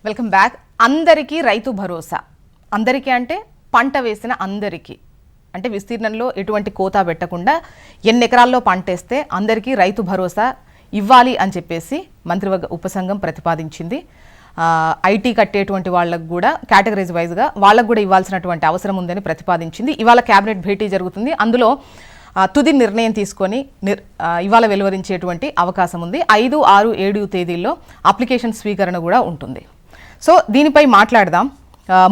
Welcome back. అందరికీ రైతు భరోసా. అందరికీ అంటే పంట వేసిన అందరికీ, అంటే విస్తీర్ణంలో ఎటువంటి కోతా పెట్టకుండా ఎన్ని ఎకరాల్లో పంటేస్తే అందరికీ రైతు భరోసా ఇవ్వాలి అని చెప్పేసి మంత్రివర్గ ఉపసంఘం ప్రతిపాదించింది. ఐటీ కట్టేటువంటి వాళ్ళకు కూడా కేటగిరీస్ వైజ్గా వాళ్ళకు కూడా ఇవ్వాల్సినటువంటి అవసరం ఉందని ప్రతిపాదించింది. ఇవాళ క్యాబినెట్ భేటీ జరుగుతుంది. అందులో తుది నిర్ణయం తీసుకొని ఇవాళ వెలువరించేటువంటి అవకాశం ఉంది. 5, 6, 7 తేదీల్లో అప్లికేషన్ స్వీకరణ కూడా ఉంటుంది. సో దీనిపై మాట్లాడదాం.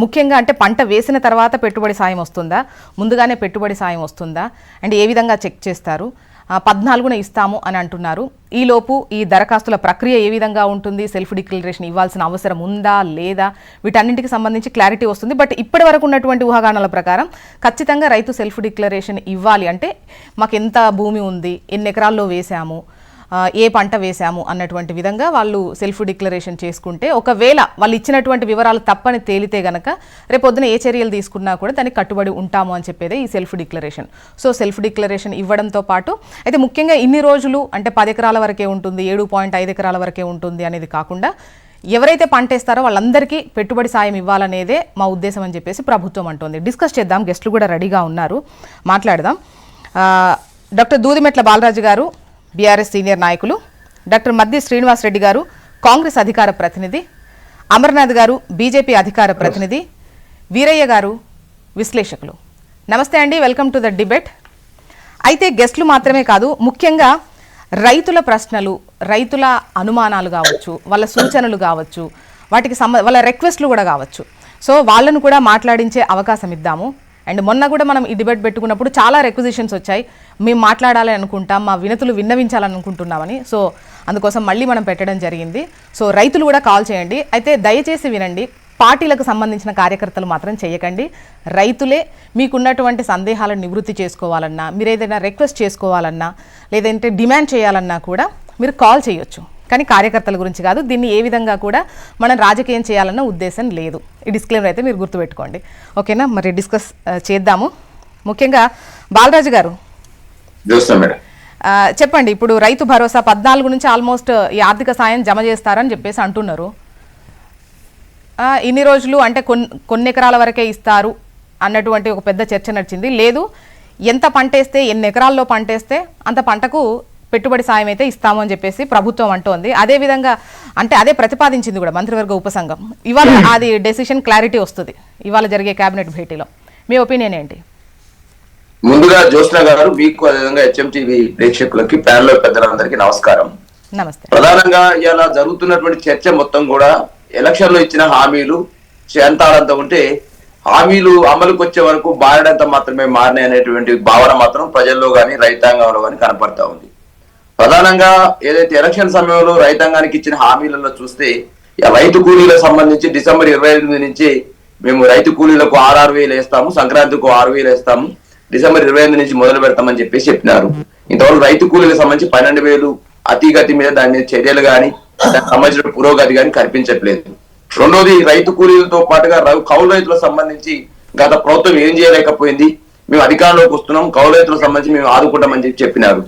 ముఖ్యంగా అంటే పంట వేసిన తర్వాత పెట్టుబడి సాయం వస్తుందా, ముందుగానే పెట్టుబడి సాయం వస్తుందా, అండ్ ఏ విధంగా చెక్ చేస్తారు? 14న ఇస్తాము అని అంటున్నారు. ఈలోపు ఈ దరఖాస్తుల ప్రక్రియ ఏ విధంగా ఉంటుంది, సెల్ఫ్ డిక్లరేషన్ ఇవ్వాల్సిన అవసరం ఉందా లేదా, వీటన్నింటికి సంబంధించి క్లారిటీ వస్తుంది. బట్ ఇప్పటి వరకు ఉన్నటువంటి ఊహాగానాల ప్రకారం ఖచ్చితంగా రైతు సెల్ఫ్ డిక్లరేషన్ ఇవ్వాలి. అంటే మాకు ఎంత భూమి ఉంది, ఎన్ని ఎకరాల్లో వేసాము, ఏ పంట వేసాము అన్నటువంటి విధంగా వాళ్ళు సెల్ఫ్ డిక్లరేషన్ చేసుకుంటే, ఒకవేళ వాళ్ళు ఇచ్చినటువంటి వివరాలు తప్పని తేలితే గనక రేపొద్దున ఏ చర్యలు తీసుకున్నా కూడా దానికి కట్టుబడి ఉంటాము అని చెప్పేదే ఈ self declaration. So self declaration ఇవ్వడంతో పాటు అయితే ముఖ్యంగా ఇన్ని రోజులు అంటే 10 ఎకరాల వరకే ఉంటుంది, 7.5 ఎకరాల వరకే ఉంటుంది అనేది కాకుండా ఎవరైతే పంటేస్తారో వాళ్ళందరికీ పెట్టుబడి సాయం ఇవ్వాలనేదే మా ఉద్దేశం అని చెప్పేసి ప్రభుత్వం అంటోంది. డిస్కస్ చేద్దాం. గెస్టులు కూడా రెడీగా ఉన్నారు, మాట్లాడదాం. డాక్టర్ దూదిమెట్ల బాలరాజు గారు బీఆర్ఎస్ సీనియర్ నాయకులు, డాక్టర్ మద్ది శ్రీనివాస్ రెడ్డి గారు కాంగ్రెస్ అధికార ప్రతినిధి, అమర్నాథ్ గారు బీజేపీ అధికార ప్రతినిధి, వీరయ్య గారు విశ్లేషకులు. నమస్తే అండి, వెల్కమ్ టు ద డిబేట్. అయితే గెస్టులు మాత్రమే కాదు, ముఖ్యంగా రైతుల ప్రశ్నలు, రైతుల అనుమానాలు కావచ్చు, వాళ్ళ సూచనలు కావచ్చు, వాటికి వాళ్ళ రిక్వెస్ట్లు కూడా కావచ్చు. సో వాళ్ళను కూడా మాట్లాడించే అవకాశం ఇద్దాము. అండ్ మొన్న కూడా మనం ఈ డిబేట్ పెట్టుకున్నప్పుడు చాలా రిక్వజిషన్స్ వచ్చాయి, మేము మాట్లాడాలి అనుకుంటాం, మా వినతులు విన్నవించాలనుకుంటున్నామని. సో అందుకోసం మళ్ళీ మనం పెట్టడం జరిగింది. సో రైతులు కూడా కాల్ చేయండి. అయితే దయచేసి వినండి, పార్టీలకు సంబంధించిన కార్యకర్తలు మాత్రం చేయకండి. రైతులే మీకున్నటువంటి సందేహాలను నివృత్తి చేసుకోవాలన్నా, మీరు ఏదైనా రిక్వెస్ట్ చేసుకోవాలన్నా, లేదంటే డిమాండ్ చేయాలన్నా కూడా మీరు కాల్ చేయొచ్చు. కానీ కార్యకర్తల గురించి కాదు. దీన్ని ఏ విధంగా కూడా మనం రాజకీయం చేయాలన్న ఉద్దేశం లేదు. ఈ డిస్క్లైమర్ అయితే మీరు గుర్తుపెట్టుకోండి, ఓకేనా? మరి డిస్కస్ చేద్దాము. ముఖ్యంగా బాలరాజు గారు చెప్పండి, ఇప్పుడు రైతు భరోసా 14 నుంచి ఆల్మోస్ట్ ఈ ఆర్థిక సాయం జమ చేస్తారని చెప్పేసి అంటున్నారు. ఇన్ని రోజులు అంటే కొన్ని ఎకరాల వరకే ఇస్తారు అన్నటువంటి ఒక పెద్ద చర్చ నడిచింది. లేదు, ఎంత పంటేస్తే, ఎన్ని ఎకరాల్లో పంటేస్తే అంత పంటకు పెట్టుబడి సాయం అయితే ఇస్తాము అని చెప్పేసి ప్రభుత్వం అంటోంది. అదేవిధంగా అంటే అదే ప్రతిపాదించింది కూడా మంత్రివర్గ ఉపసంఘం. ఇవాళ అది డెసిషన్ క్లారిటీ వస్తుంది ఇవాళ జరిగే కేబినెట్ భేటీలో. మీ ఒపీనియన్ ఏంటి? ముందుగా జ్యోత్స్న గారు, మీకు అదేవిధంగా HMTV ప్రేక్షకులకి, ప్యానెల్ పెద్దలందరికీ నమస్కారం. నమస్తే. ప్రధానంగా ఇలా జరుగుతున్నటువంటి చర్చ మొత్తం కూడా ఎలక్షన్ లో ఇచ్చిన హామీలు చేంతాడంత ఉంటే హామీలు అమలుకు వచ్చే వరకు బారడంత మాత్రమే మారినాయి అనేటువంటి భావన మాత్రం ప్రజల్లో గానీ రైతాంగంలో గానీ కనపడతా ఉంది. ప్రధానంగా ఏదైతే ఎలక్షన్ సమయంలో రైతాంగానికి ఇచ్చిన హామీలలో చూస్తే, రైతు కూలీలకు సంబంధించి డిసెంబర్ 28 నుంచి మేము రైతు కూలీలకు 6,000 వేస్తాము, సంక్రాంతికి 6,000 వేస్తాము, డిసెంబర్ 28 నుంచి మొదలు పెడతామని చెప్పినారు. ఇంతవరకు రైతు కూలీలకు సంబంధించి 12,000 అతిగతి మీద దాని మీద చర్యలు కానీ దానికి సంబంధించిన పురోగతి కానీ కనిపించట్లేదు. రెండోది, రైతు కూలీలతో పాటుగా కౌలు రైతులకు సంబంధించి గత ప్రభుత్వం ఏం చేయలేకపోయింది, మేము అధికారంలోకి వస్తున్నాం, కౌలు రైతులకు సంబంధించి మేము ఆదుకుంటామని చెప్పినారు.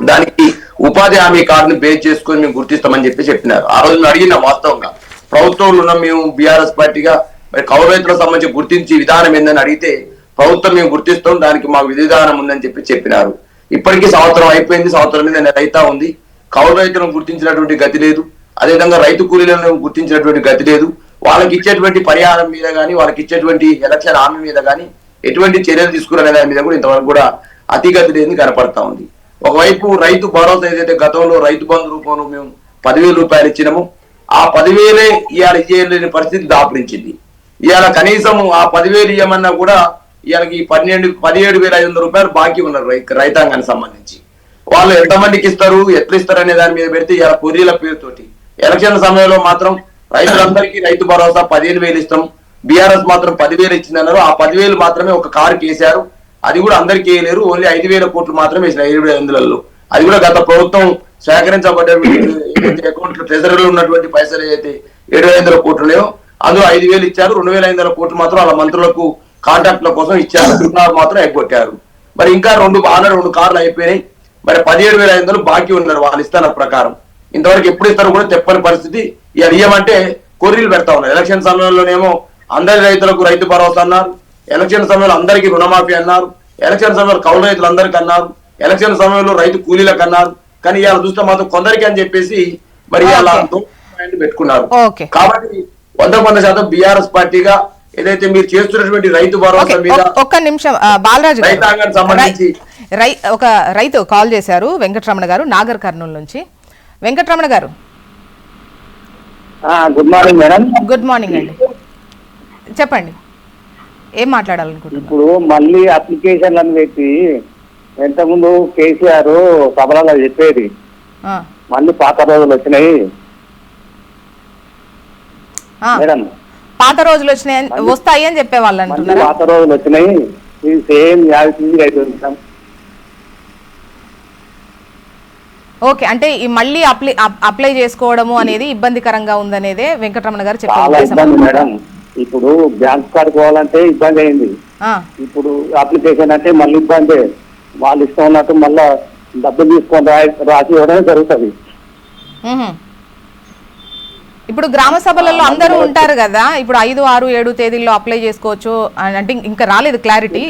దానికి ఉపాధి హామీ కార్డుని బేస్ చేసుకొని మేము గుర్తిస్తామని చెప్పినారు. ఆ రోజు మేము అడిగిన, వాస్తవంగా ప్రభుత్వంలో ఉన్న మేము బీఆర్ఎస్ పార్టీగా మరి కౌలు రైతులకు సంబంధించి గుర్తించి విధానం ఏందని అడిగితే, ప్రభుత్వం మేము గుర్తిస్తాం, దానికి మాకు విధానం ఉందని చెప్పినారు. ఇప్పటికీ సంవత్సరం అయిపోయింది, సంవత్సరం మీద నెలైతా ఉంది. కౌలు రైతులను గుర్తించినటువంటి గతి లేదు, అదేవిధంగా రైతు కూలీలను గుర్తించినటువంటి గతి లేదు. వాళ్ళకి ఇచ్చేటువంటి పరిహారం మీద కానీ, వాళ్ళకి ఇచ్చేటువంటి ఎలక్షన్ హామీ మీద కానీ ఎటువంటి చర్యలు తీసుకునే దాని మీద కూడా ఇంతవరకు కూడా అతిగతి లేని కనపడతా ఉంది. ఒకవైపు రైతు భరోసా ఏదైతే గతంలో రైతు బంధు రూపంలో మేము 10,000 రూపాయలు ఇచ్చినాము, ఆ 10,000 ఇవాళ ఇయ్యలేని పరిస్థితి దాపురించింది. ఇవాళ కనీసం ఆ 10,000 ఇవ్వమన్నా కూడా ఇవాళకి 17,500 రూపాయలు బాకీ ఉన్నారు రైతాంగానికి సంబంధించి. వాళ్ళు ఎంతమందికి ఇస్తారు, ఎట్లా ఇస్తారు అనే దాని మీద పెడితే ఇవాళ కొర్రీల పేరుతోటి ఎలక్షన్ సమయంలో మాత్రం రైతులందరికీ రైతు భరోసా 15,000 ఇస్తాం, బీఆర్ఎస్ మాత్రం 10,000 ఇచ్చిందన్నారు. ఆ 10,000 మాత్రమే ఒక కారు కేసారు, అది కూడా అందరికీ వేయలేరు, ఓన్లీ 5,000 కోట్లు మాత్రమే వేసిన 7,500. అది కూడా గత ప్రభుత్వం సేకరించబడ్డ అకౌంట్ ట్రెజరీలో ఉన్నటువంటి పైసలు ఏదైతే 7,500 కోట్లు లేవో అందులో 5,000 ఇచ్చారు. 2,500 కోట్లు మాత్రం వాళ్ళ మంత్రులకు కాంట్రాక్ట్ల కోసం ఇచ్చారు, మాత్రం ఎగ్గొట్టారు. మరి ఇంకా 2 కార్లు అయిపోయినాయి. మరి 17,500 బాకీ ఉన్నారు వాళ్ళు ఇస్తున్న ప్రకారం. ఇంతవరకు ఎప్పుడు ఇస్తారో కూడా చెప్పని పరిస్థితి. ఇక ఇయ్యమంటే కొర్రీలు పెడతా ఉన్నారు. ఎలక్షన్ సమయంలోనేమో అందరి రైతులకు రైతు భరోసా అన్నారు, ఎలక్షన్ సమయంలో అందరికీ రుణమాఫీ అన్నారు, ఎలక్షన్ సమయంలో కౌలు రైతులందరికీ అన్నారు, ఎలక్షన్ సమయంలో రైతు కూలీలకు అన్నారు. కానీ ఇవాళ చూస్తే మాత్రం కొందరికి అని చెప్పేసి మరి ఇవాళ పెట్టుకున్నారు. కాబట్టి 100% బీఆర్ఎస్ పార్టీగా ఏదైతే మీరు చేస్తున్నటువంటి రైతు భరోసా మీద ఒక్క నిమిషం బాలరాజు రైతాంగానికి సంబంధించి ఒక రైతు కాల్ చేశారు, వెంకటరమణ గారు, నాగర్ కర్నూలు నుంచి. వెంకటరమణ గారు good morning madam. Good morning అండి, చెప్పండి ఏం మాట్లాడాలనుకుంటున్నారు? ఇప్పుడు మళ్ళీ అప్లికేషన్లను పెట్టి ఇంతకుముందు కేసీఆర్ సభలలో చెప్పేది మళ్ళీ పాత రోజులు వచ్చినాయి మేడం. పాత రోజులు వస్తాయి అని చెప్పేవాళ్ళు అంటున్నారు. పాత రోజులు వచ్చినాయి, ఇది సేమ్ అవుతుంది. ఓకే, అంటే ఈ మళ్ళీ అప్లై చేసుకోవడము అనేది ఇబ్బందికరంగా ఉందనేదే వెంకటరమణ గారు చాలా ఇబ్బంది మేడం. ఇప్పుడు బ్యాంక్ కార్డు పోవాలంటే ఇబ్బంది అయింది, ఇప్పుడు అప్లికేషన్ అంటే మళ్ళీ ఇబ్బంది. వాళ్ళు ఇష్టం ఉన్నట్టు మళ్ళా డబ్బులు తీసుకొని రాసి ఇవ్వడమే జరుగుతుంది. ఇప్పుడు గ్రామ సభలలో అందరూ ఉంటారు కదా, ఇప్పుడు 5, 6, 7 తేదీల్లో అప్లై చేసుకోవచ్చు అంటే ఇంకా రాలేదు క్లారిటీ.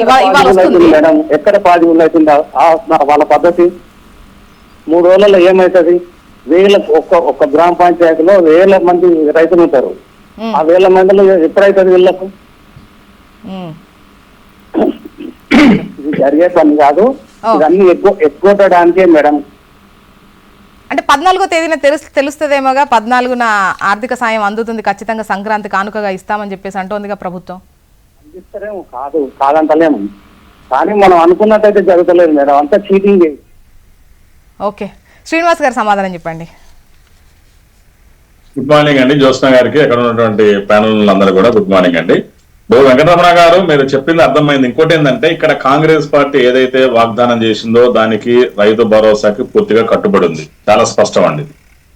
మేడం ఎక్కడ 10 ఊళ్ళు అవుతుంది వాళ్ళ పద్ధతి? 3 రోజులలో ఏమవుతుంది? ఒక్క గ్రామ పంచాయతీలో 1000 మంది రైతులు ఉంటారు. ఆ 1000 మందిలో ఎప్పుడైతుంది వీళ్ళకు? ఇది జరిగే పని కాదు, ఇవన్నీ ఎక్కువడానికే మేడం. అంటే 14వ తేదీన తెలుస్తుందేమోగా, 14న ఆర్థిక సాయం అందుతుంది ఖచ్చితంగా, సంక్రాంతి కానుకగా ఇస్తామని చెప్పేసి అంటోందిగా ప్రభుత్వం. అందిస్తారేమో, కాదంటలేము, కానీ మనం అనుకున్నట్టయితే జరుగుతలేదు మేడం, అంతా చీటింగ్. ఓకే, శ్రీనివాస్ గారు సమాధానం చెప్పండి. గుడ్ మార్నింగ్ అండి జ్యోత్స్న గారికి, ఎక్కడ ఉన్నటువంటి ప్యానల్ అందరూ కూడా గుడ్ మార్నింగ్ అండి. వెంకటరమణ గారు మీరు చెప్పింది అర్థమైంది. ఇంకోటి ఏంటంటే ఇక్కడ కాంగ్రెస్ పార్టీ ఏదైతే వాగ్దానం చేసిందో దానికి రైతు భరోసాకి పూర్తిగా కట్టుబడి ఉంది, చాలా స్పష్టం అండి.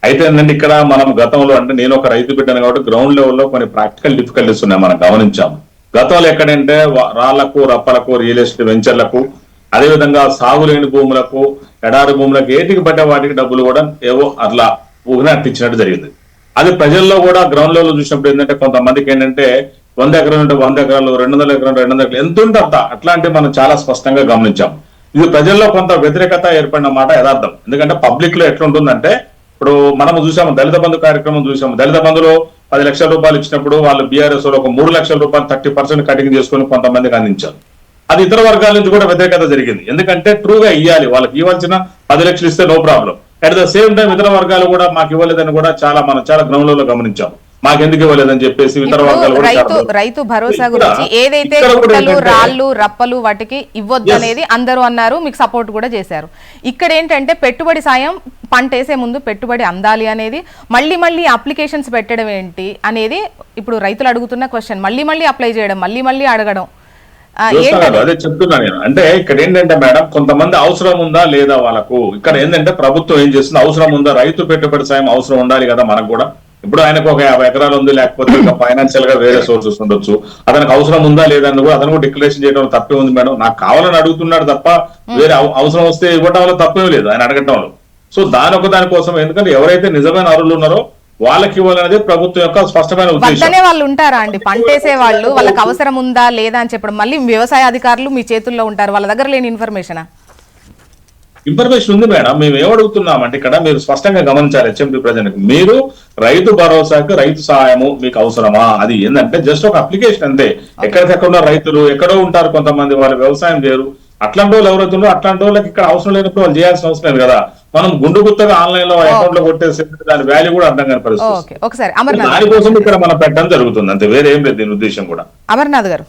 అయితే ఏంటంటే ఇక్కడ మనం గతంలో, అంటే నేను ఒక రైతు బిడ్డను కాబట్టి గ్రౌండ్ లెవెల్లో కొన్ని ప్రాక్టికల్ డిఫికల్టీస్ ఉన్నాయి మనం గమనించాము. గతంలో ఎక్కడంటే రాళ్లకు, రప్పలకు, రియల్ ఎస్టేట్ వెంచర్లకు, అదేవిధంగా సాగులేని భూములకు, ఎడారి భూములకు, ఏటికి పట్టే వాటికి డబ్బులు కూడా ఏవో అట్లా ఊహినట్టిచ్చినట్టు జరిగింది. అది ప్రజల్లో కూడా గ్రౌండ్ లెవెల్ చూసినప్పుడు ఏంటంటే కొంతమందికి ఏంటంటే 100 ఎకరాలు ఉంటే 100 ఎకరాలు, 200 ఎకరాలు 200 ఎకరాలు, ఎంత ఉంటే అంత అట్లాంటివి మనం చాలా స్పష్టంగా గమనించాం. ఇది ప్రజల్లో కొంత వ్యతిరేకత ఏర్పడిన మాట యథార్థం. ఎందుకంటే పబ్లిక్ లో ఎట్లుంటుందంటే, ఇప్పుడు మనము చూసాము దళిత బంధు కార్యక్రమం చూసాము. దళిత బంధులో 10 లక్షల రూపాయలు ఇచ్చినప్పుడు వాళ్ళు బీఆర్ఎస్ లో ఒక 3 లక్షల రూపాయలు 30% కటింగ్ చేసుకుని కొంతమందికి అందించారు. అది ఇతర వర్గాల నుంచి కూడా వ్యతిరేకత జరిగింది. ఎందుకంటే ట్రూగా ఇవ్వాలి, వాళ్ళకి ఇవ్వాల్సిన 10 లక్షలు ఇస్తే no problem. At the same time ఇతర వర్గాలు కూడా మాకు ఇవ్వలేదని కూడా మనం చాలా గ్రౌండ్ లో గమనించాం. మాకెందుకు ఇవ్వలేదని చెప్పేసి ఇతర వర్గాలు రైతు భరోసా గురించి ఏదైతే గుట్టలు, రాళ్లు, రప్పలు వాటికి ఇవ్వద్దు అనేది అందరూ అన్నారు, మీకు సపోర్ట్ కూడా చేశారు. ఇక్కడ ఏంటంటే పెట్టుబడి సాయం పంట వేసే ముందు పెట్టుబడి అందాలి అనేది, మళ్ళీ అప్లికేషన్స్ పెట్టడం ఏంటి అనేది ఇప్పుడు రైతులు అడుగుతున్న క్వశ్చన్. మళ్ళీ అప్లై చేయడం, మళ్ళీ అడగడం. అదే చెప్తున్నా నేను. అంటే ఇక్కడ ఏంటంటే మేడం, కొంతమంది అవసరం ఉందా లేదా వాళ్ళకు, ఇక్కడ ఏంటంటే ప్రభుత్వం ఏం చేస్తుంది, అవసరం ఉందా, రైతు పెట్టుబడి సాయం అవసరం ఉండాలి కదా మనకు కూడా. ఇప్పుడు ఆయనకు ఒక 50 ఎకరాలు ఉంది, లేకపోతే ఇంకా ఫైనాన్షియల్ గా వేరే సోర్సెస్ ఉండొచ్చు, అతనికి అవసరం ఉందా లేదా అని కూడా అతను కూడా డిక్లరేషన్ చేయడం తప్పే ఉంది మేడం. నాకు కావాలని అడుగుతున్నాడు తప్ప వేరే అవసరం వస్తే ఇవ్వడం వల్ల తప్పేం లేదు ఆయన అడగటంలో. సో దానికోసం, ఎందుకంటే ఎవరైతే నిజమైన అర్హులు ఉన్నారో వాళ్ళకి ఇవ్వాలనేది ప్రభుత్వం యొక్క స్పష్టమైన ఉద్దేశం. వాళ్ళు ఉంటారా అండి పంటేసే వాళ్ళు, వాళ్ళకి అవసరం ఉందా లేదా అని చెప్పడం? మళ్ళీ వ్యవసాయ అధికారులు మీ చేతుల్లో ఉంటారు, వాళ్ళ దగ్గర లేని ఇన్ఫర్మేషన్ ఉంది మేడం. మేము ఏమడుగుతున్నామంటే ఇక్కడ మీరు స్పష్టంగా గమనించాలి, హెచ్ఎండి ప్రజలకు, మీరు రైతు భరోసాకి రైతు సహాయము మీకు అవసరమా? అది ఏంటంటే జస్ట్ ఒక అప్లికేషన్ అంతే. ఎక్కడికెక్కడ రైతులు ఎక్కడో ఉంటారు, కొంతమంది వాళ్ళు వ్యవసాయం చేయరు, అట్లాంటి వాళ్ళు ఎవరైతే ఉన్నారో అట్లాంటి వాళ్ళకి ఇక్కడ అవసరం లేనప్పుడు వాళ్ళు చేయాల్సిన అవసరం లేదు కదా. మనం గుండు గుత్తగా ఆన్లైన్ లో అకౌంట్ లో కొట్టేసి దాని వాల్యూ కూడా అర్థం కాని పరిస్థితి. దానికోసం ఇక్కడ మనం పెట్టడం జరుగుతుంది అంతే, వేరే ఏం లేదు దీని ఉద్దేశం కూడా. అమర్నాథ్ గారు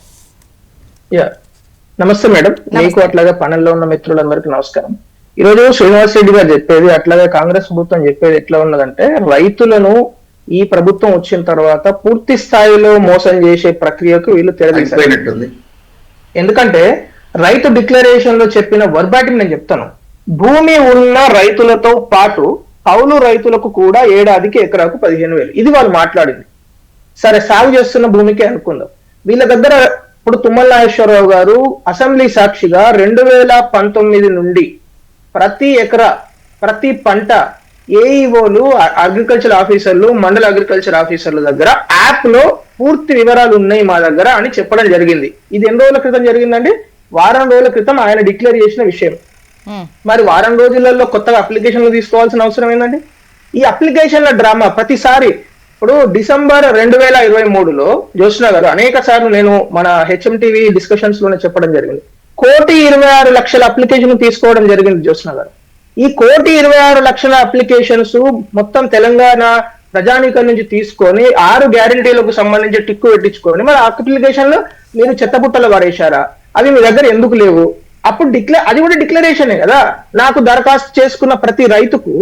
నమస్తే మేడం, మీకు అట్లాగే పనుల్లో ఉన్న మిత్రులందరికీ నమస్కారం. ఈ రోజు శ్రీనివాస్ రెడ్డి గారు చెప్పేది, అట్లాగే కాంగ్రెస్ ప్రభుత్వం చెప్పేది ఎట్లా ఉన్నదంటే, రైతులను ఈ ప్రభుత్వం వచ్చిన తర్వాత పూర్తి స్థాయిలో మోసం చేసే ప్రక్రియకు వీళ్ళు తెరదీశారు. ఎందుకంటే రైతు డిక్లరేషన్ లో చెప్పిన వర్బాటిని నేను చెప్తాను. భూమి ఉన్న రైతులతో పాటు కౌలు రైతులకు కూడా ఏడాదికి ఎకరాకు 15,000, ఇది వాళ్ళు మాట్లాడింది. సరే, సాగు చేస్తున్న భూమికే అనుకుందాం. వీళ్ళ దగ్గర ఇప్పుడు తుమ్మల నాగేశ్వరరావు గారు అసెంబ్లీ సాక్షిగా 2019 నుండి ప్రతి ఎకరా, ప్రతి పంట ఏఈఓలు, అగ్రికల్చర్ ఆఫీసర్లు, మండల అగ్రికల్చర్ ఆఫీసర్ల దగ్గర యాప్ లో పూర్తి వివరాలు ఉన్నాయి మా దగ్గర అని చెప్పడం జరిగింది. ఇది ఎన్ని రోజుల క్రితం జరిగిందండి? వారం రోజుల క్రితం ఆయన డిక్లేర్ చేసిన విషయం. మరి వారం రోజులలో కొత్తగా అప్లికేషన్లు తీసుకోవాల్సిన అవసరం ఏంటండి? ఈ అప్లికేషన్ల డ్రామా ప్రతిసారి. ఇప్పుడు డిసెంబర్ 2023లో జ్యోత్స్న గారు అనేక సార్లు నేను మన హెచ్ఎంటీవీ డిస్కషన్స్ లోనే చెప్పడం జరిగింది, 1,26,00,000 అప్లికేషన్ తీసుకోవడం జరిగింది జ్యోత్స్న గారు. ఈ 1,26,00,000 అప్లికేషన్స్ మొత్తం తెలంగాణ ప్రజానీకం నుంచి తీసుకొని 6 గ్యారంటీలకు సంబంధించి టిక్కు పెట్టించుకొని మరి అప్లికేషన్లు మీరు చెత్తపుట్టలో పడేశారా? అవి మీ దగ్గర ఎందుకు లేవు? అప్పుడు అది కూడా డిక్లరేషనే కదా. నాకు దరఖాస్తు చేసుకున్న ప్రతి రైతుకు,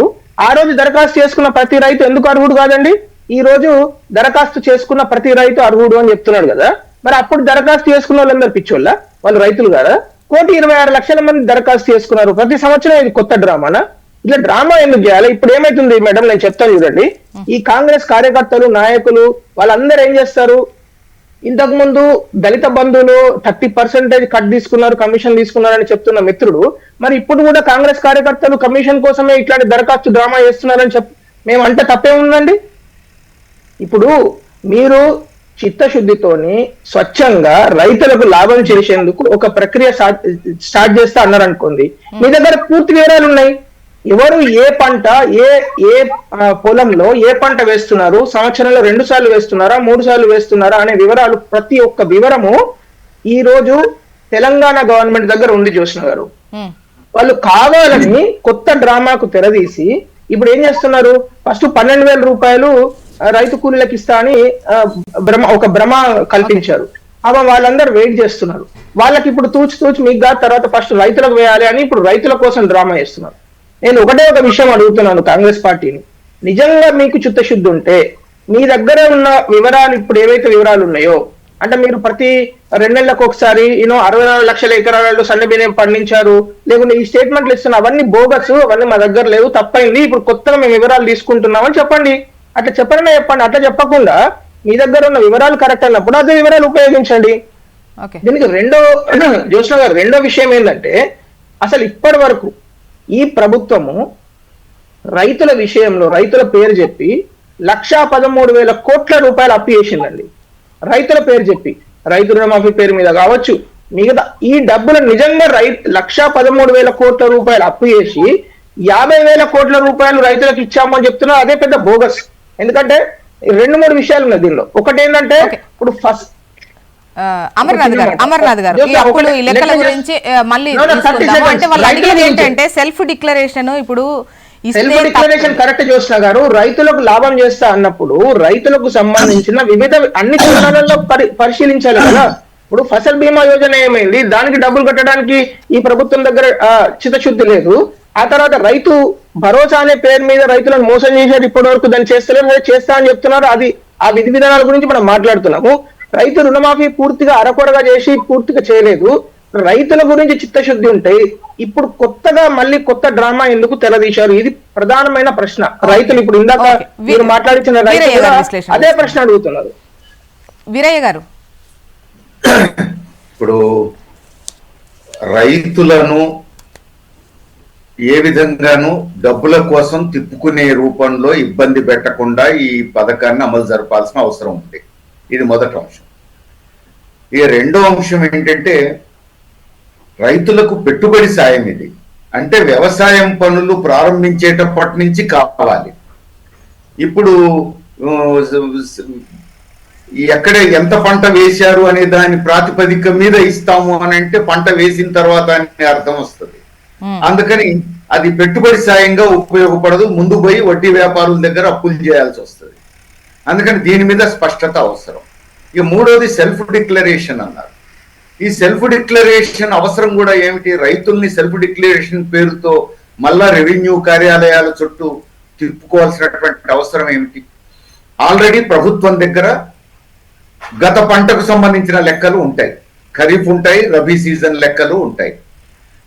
ఆ రోజు దరఖాస్తు చేసుకున్న ప్రతి రైతు ఎందుకు అర్హుడు కాదండి? ఈ రోజు దరఖాస్తు చేసుకున్న ప్రతి రైతు అర్హుడు అని చెప్తున్నాడు కదా. మరి అప్పుడు దరఖాస్తు చేసుకున్న వాళ్ళందరూ పిచ్చోళ్ళ? వాళ్ళు రైతులు కదా. 1,26,00,000 మంది దరఖాస్తు చేసుకున్నారు. ప్రతి సంవత్సరం ఇది కొత్త డ్రామానా? ఇట్లా డ్రామా ఎందుకు చేయాలి? ఇప్పుడు ఏమైతుంది మేడం, నేను చెప్తాను చూడండి. ఈ కాంగ్రెస్ కార్యకర్తలు, నాయకులు వాళ్ళందరూ ఏం చేస్తారు? ఇంతకు ముందు దళిత బంధువులు 30% కట్ తీసుకున్నారు, కమిషన్ తీసుకున్నారని చెప్తున్న మిత్రుడు మరి ఇప్పుడు కూడా కాంగ్రెస్ కార్యకర్తలు కమిషన్ కోసమే ఇట్లాంటి దరఖాస్తు డ్రామా చేస్తున్నారని మేము అంటే తప్పేముందండి? ఇప్పుడు మీరు చిత్తశుద్ధితోని స్వచ్ఛంగా రైతులకు లాభం చేసేందుకు ఒక ప్రక్రియ స్టార్ట్ చేస్తా అన్నారు అనుకోండి, మీ దగ్గర పూర్తి వివరాలు ఉన్నాయి. ఎవరు ఏ పంట ఏ పొలంలో ఏ పంట వేస్తున్నారు, సంవత్సరంలో 2 సార్లు వేస్తున్నారా, 3 సార్లు వేస్తున్నారా అనే వివరాలు, ప్రతి ఒక్క వివరము ఈ రోజు తెలంగాణ గవర్నమెంట్ దగ్గర ఉంది జ్యోత్స్న గారు. వాళ్ళు కావాలని కొత్త డ్రామాకు తెరదీసి ఇప్పుడు ఏం చేస్తున్నారు? ఫస్ట్ 12,000 రూపాయలు రైతు కూలీలకు ఇస్తా అని ఒక భ్రమ కల్పించారు. వాళ్ళందరూ వెయిట్ చేస్తున్నారు. వాళ్ళకి ఇప్పుడు తూచి మీకు కాదు, తర్వాత ఫస్ట్ రైతులకు వేయాలి అని ఇప్పుడు రైతుల కోసం డ్రామా చేస్తున్నారు. నేను ఒకటే ఒక విషయం అడుగుతున్నాను కాంగ్రెస్ పార్టీని, నిజంగా మీకు చిత్తశుద్ధి ఉంటే మీ దగ్గర ఉన్న వివరాలు, ఇప్పుడు ఏవైతే వివరాలు ఉన్నాయో, అంటే మీరు ప్రతి 2 నెలలకు ఒకసారి 64 లక్షల ఎకరాలలో సన్నబియ్యం పండించారు, లేకుంటే ఈ స్టేట్మెంట్లు ఇస్తున్న అవన్నీ బోగస్, అవన్నీ మా దగ్గర లేవు, తప్పైంది, ఇప్పుడు కొత్తగా మేము వివరాలు తీసుకుంటున్నామని చెప్పండి. అట్లా చెప్పండి. అట్లా చెప్పకుండా మీ దగ్గర ఉన్న వివరాలు కరెక్ట్ అన్నప్పుడు అదే వివరాలు ఉపయోగించండి. దీనికి జ్యోత్స్న గారు రెండో విషయం ఏంటంటే, అసలు ఇప్పటి వరకు ఈ ప్రభుత్వము రైతుల విషయంలో రైతుల పేరు చెప్పి 1,13,000 కోట్ల రూపాయలు అప్పు చేసిందండి. రైతుల పేరు చెప్పి, రైతు రుణమాఫీ పేరు మీద కావచ్చు, మిగతా ఈ డబ్బులు నిజంగా 1,13,000 కోట్ల రూపాయలు అప్పు చేసి 50,000 కోట్ల రూపాయలు రైతులకు ఇచ్చామని చెప్తున్నారు. అదే పెద్ద బోగస్. ఎందుకంటే 2-3 విషయాలు ఉన్నాయి దీనిలో. ఒకటి ఏంటంటే, ఇప్పుడు ఫస్ట్ అమర్నాథ్ గారు ఈ అప్పులు ఈ లెక్కల గురించి మళ్ళీ తీసుకుందాము. అంటే వాళ్ళు అడిగేది ఏంటంటే సెల్ఫ్ డిక్లరేషన్. ఇప్పుడు సెల్ఫ్ డిక్లరేషన్ కరెక్ట్ జ్యోత్స్న గారు, రైతులకు లాభం చేస్తా అన్నప్పుడు రైతులకు సంబంధించిన వివిధ అన్ని చట్టాలలో పరిశీలించాలి కదా. ఇప్పుడు ఫసల్ బీమా యోజన ఏమైంది? దానికి డబ్బులు కట్టడానికి ఈ ప్రభుత్వం దగ్గర చిత్తశుద్ధి లేదు. ఆ తర్వాత రైతు భరోసా అనే పేరు మీద రైతులను మోసం చేశారు, ఇప్పటి వరకు దాన్ని చేస్తలేరు, చేస్తా అని చెప్తున్నారు. అది ఆ విధి విధానాల గురించి మనం మాట్లాడుతున్నాము. రైతు రుణమాఫీ పూర్తిగా అరకొరగా చేసి పూర్తిగా చేయలేదు. రైతుల గురించి చిత్తశుద్ధి ఉంటాయి. ఇప్పుడు కొత్తగా మళ్ళీ కొత్త డ్రామా ఎందుకు తెరదీశారు? ఇది ప్రధానమైన ప్రశ్న. రైతులు ఇప్పుడు ఇందాక మీరు మాట్లాడించిన రైతులు అదే ప్రశ్న అడుగుతున్నారు. వీరయ్య గారు, ఇప్పుడు రైతులను ఏ విధంగానూ డబ్బుల కోసం తిప్పుకునే రూపంలో ఇబ్బంది పెట్టకుండా ఈ పథకాన్ని అమలు జరపాల్సిన అవసరం ఉంది. ఇది మొదటి అంశం. ఇక రెండో అంశం ఏంటంటే, రైతులకు పెట్టుబడి సాయం. ఇది అంటే వ్యవసాయం పనులు ప్రారంభించేటప్పటి నుంచి కావాలి. ఇప్పుడు ఎక్కడ ఎంత పంట వేశారు అనే దాని ప్రాతిపదిక మీద ఇస్తాము అని అంటే పంట వేసిన తర్వాత అనే అర్థం వస్తుంది. అందుకని అది పెట్టుబడి సాయంగా ఉపయోగపడదు. ముందు పోయి వడ్డీ వ్యాపారుల దగ్గర అప్పులు చేయాల్సి వస్తుంది. అందుకని దీని మీద స్పష్టత అవసరం. ఇక మూడోది సెల్ఫ్ డిక్లరేషన్ అన్నారు. ఈ సెల్ఫ్ డిక్లరేషన్ అవసరం కూడా ఏమిటి? రైతుల్ని సెల్ఫ్ డిక్లరేషన్ పేరుతో మళ్ళా రెవెన్యూ కార్యాలయాల చుట్టూ తిప్పుకోవాల్సినటువంటి అవసరం ఏమిటి? ఆల్రెడీ ప్రభుత్వం దగ్గర గత పంటకు సంబంధించిన లెక్కలు ఉంటాయి, ఖరీఫ్ ఉంటాయి, రబీ సీజన్ లెక్కలు ఉంటాయి.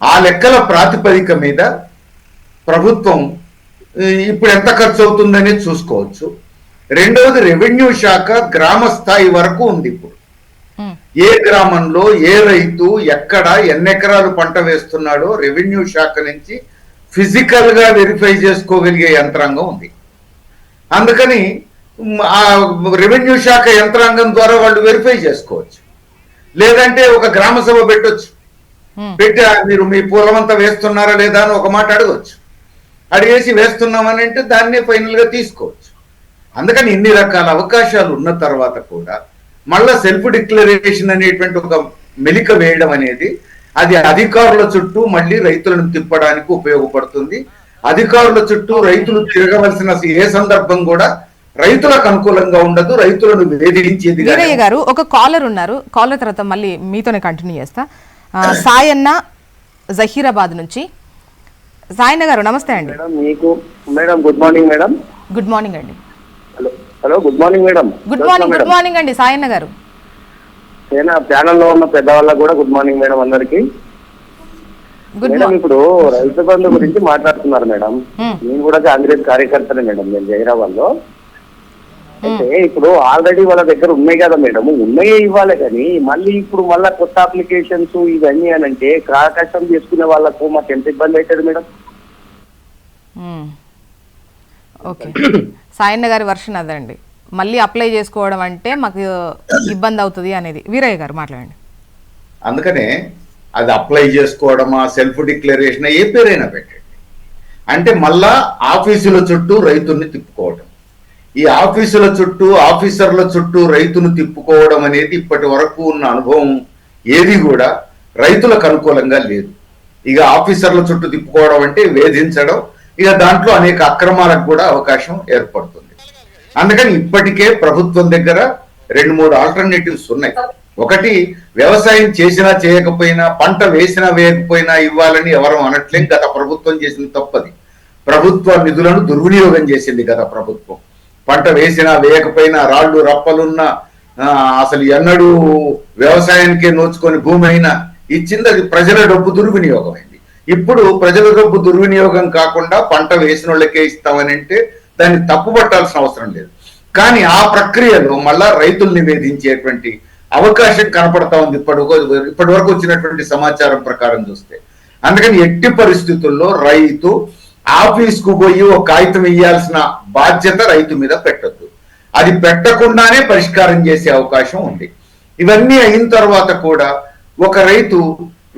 ఆ లెక్కల ప్రాతిపదిక మీద ప్రభుత్వం ఇప్పుడు ఎంత ఖర్చు అవుతుందనేది చూసుకోవచ్చు. రెండవది, రెవెన్యూ శాఖ గ్రామ స్థాయి వరకు ఉంది. ఇప్పుడు ఏ గ్రామంలో ఏ రైతు ఎక్కడ ఎన్ని ఎకరాలు పంట వేస్తున్నాడో రెవెన్యూ శాఖ నుంచి ఫిజికల్ గా వెరిఫై చేసుకోగలిగే యంత్రాంగం ఉంది. అందుకని ఆ రెవెన్యూ శాఖ యంత్రాంగం ద్వారా వాళ్ళు వెరిఫై చేసుకోవచ్చు. లేదంటే ఒక గ్రామ సభ పెట్టొచ్చు, పెట్టి మీరు మీ పొలమంతా వేస్తున్నారా లేదా అని ఒక మాట అడగవచ్చు. అడిగేసి వేస్తున్నామని అంటే దాన్నే ఫైనల్ గా తీసుకోవచ్చు. అందుకని ఇన్ని రకాల అవకాశాలు ఉన్న తర్వాత కూడా మళ్ళా సెల్ఫ్ డిక్లరేషన్ అనేటువంటి ఒక మెలిక వేయడం అనేది అది అధికారుల చుట్టూ మళ్ళీ రైతులను తిప్పడానికి ఉపయోగపడుతుంది. అధికారుల చుట్టూ రైతులు తిరగవలసిన ఏ సందర్భం కూడా రైతులకు అనుకూలంగా ఉండదు, రైతులను వేధించేది. వీరయ్య గారు ఒక కాలర్ ఉన్నారు, కాలర్ తర్వాత మళ్ళీ మీతోనే కంటిన్యూ చేస్తా. సాయన్న జహీరాబాద్ నుంచి. సాయన్న గారు నమస్తే అండి. Madam good morning madam. Good morning అండి. Hello good morning madam. Good morning అండి సాయన్న గారు. ప్యానల్లో ఉన్న పెద్దవాళ్ళకు కూడా గుడ్ మార్నింగ్ మేడం అందరికి. మేడం ఇప్పుడు రైతు బంధు గురించి మాట్లాడుతున్నారు మేడం. నేను కూడా కాంగ్రెస్ కార్యకర్తనే మేడం, నేను జహీరాబాద్ లో. అయితే ఇప్పుడు ఆల్రెడీ వాళ్ళ దగ్గర ఉన్నాయి కదా మేడం, ఉన్నాయే ఇవ్వాలి కానీ మళ్ళీ ఇప్పుడు మళ్ళీ కొత్త అప్లికేషన్స్ ఇవన్నీ అని అంటే కష్టం చేసుకునే వాళ్ళకు మాకు ఎంత ఇబ్బంది అవుతుంది మేడం. ఓకే, సాయన్న గారి వర్షన్ అదండి, మళ్ళీ అప్లై చేసుకోవడం అంటే మాకు ఇబ్బంది అవుతుంది అనేది. వీరయ్య గారు మాట్లాడండి. అందుకనే అది అప్లై చేసుకోవడమా సెల్ఫ్ డిక్లరేషన్ ఏ పేరైనా పెట్టండి, అంటే మళ్ళా ఆఫీసుల చుట్టూ రైతుల్ని తిప్పుకోవడం. ఈ ఆఫీసుల చుట్టూ ఆఫీసర్ల చుట్టూ రైతును తిప్పుకోవడం అనేది ఇప్పటి వరకు ఉన్న అనుభవం ఏది కూడా రైతులకు అనుకూలంగా లేదు. ఇక ఆఫీసర్ల చుట్టూ తిప్పుకోవడం అంటే వేధించడం, ఇక దాంట్లో అనేక అక్రమాలకు కూడా అవకాశం ఏర్పడుతుంది. అందుకని ఇప్పటికే ప్రభుత్వం దగ్గర 2-3 ఆల్టర్నేటివ్స్ ఉన్నాయి. ఒకటి, వ్యవసాయం చేసినా చేయకపోయినా, పంట వేసినా వేయకపోయినా ఇవ్వాలని ఎవరు అనట్లేం. గత ప్రభుత్వం చేసిన తప్పది. ప్రభుత్వ నిధులను దుర్వినియోగం చేసింది గత ప్రభుత్వం. పంట వేసినా వేయకపోయినా, రాళ్ళు రప్పలున్నా, అసలు ఎన్నడూ వ్యవసాయానికే నోచుకొని భూమి అయినా ఇచ్చింది. అది ప్రజల డబ్బు దుర్వినియోగం అయింది. ఇప్పుడు ప్రజల డబ్బు దుర్వినియోగం కాకుండా పంట వేసిన వాళ్ళకే ఇస్తామని అంటే దాన్ని తప్పుపట్టాల్సిన అవసరం లేదు. కానీ ఆ ప్రక్రియలో మళ్ళా రైతుల్ని వేధించేటువంటి అవకాశం కనపడతా ఉంది ఇప్పటి వరకు వచ్చినటువంటి సమాచారం ప్రకారం చూస్తే. అందుకని ఎట్టి పరిస్థితుల్లో రైతు ఆఫీస్కు పోయి ఒక కాగితం ఇయ్యాల్సిన బాధ్యత రైతు మీద పెట్టద్దు. అది పెట్టకుండానే పరిష్కారం చేసే అవకాశం ఉంది. ఇవన్నీ అయిన తర్వాత కూడా ఒక రైతు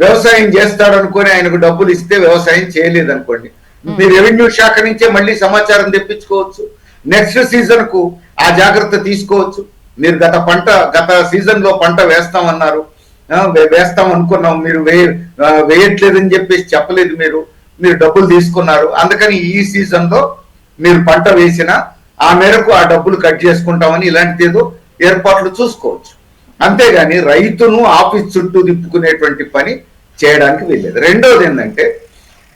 వ్యవసాయం చేస్తాడనుకొని ఆయనకు డబ్బులు ఇస్తే వ్యవసాయం చేయలేదనుకోండి, మీ రెవెన్యూ శాఖ నుంచే మళ్ళీ సమాచారం తెప్పించుకోవచ్చు. నెక్స్ట్ సీజన్ కు ఆ జాగ్రత్త తీసుకోవచ్చు. మీరు గత సీజన్ లో పంట వేస్తామన్నారు, వేస్తాం అనుకున్నాం, మీరు వేయట్లేదని చెప్పేసి చెప్పలేదు, మీరు డబ్బులు తీసుకున్నారు. అందుకని ఈ సీజన్ లో మీరు పంట వేసినా ఆ మేరకు ఆ డబ్బులు కట్ చేసుకుంటామని ఇలాంటిది ఏదో ఏర్పాట్లు చూసుకోవచ్చు. అంతేగాని రైతును ఆఫీస్ చుట్టూ తిప్పుకునేటువంటి పని చేయడానికి వెళ్ళేది. రెండోది ఏంటంటే,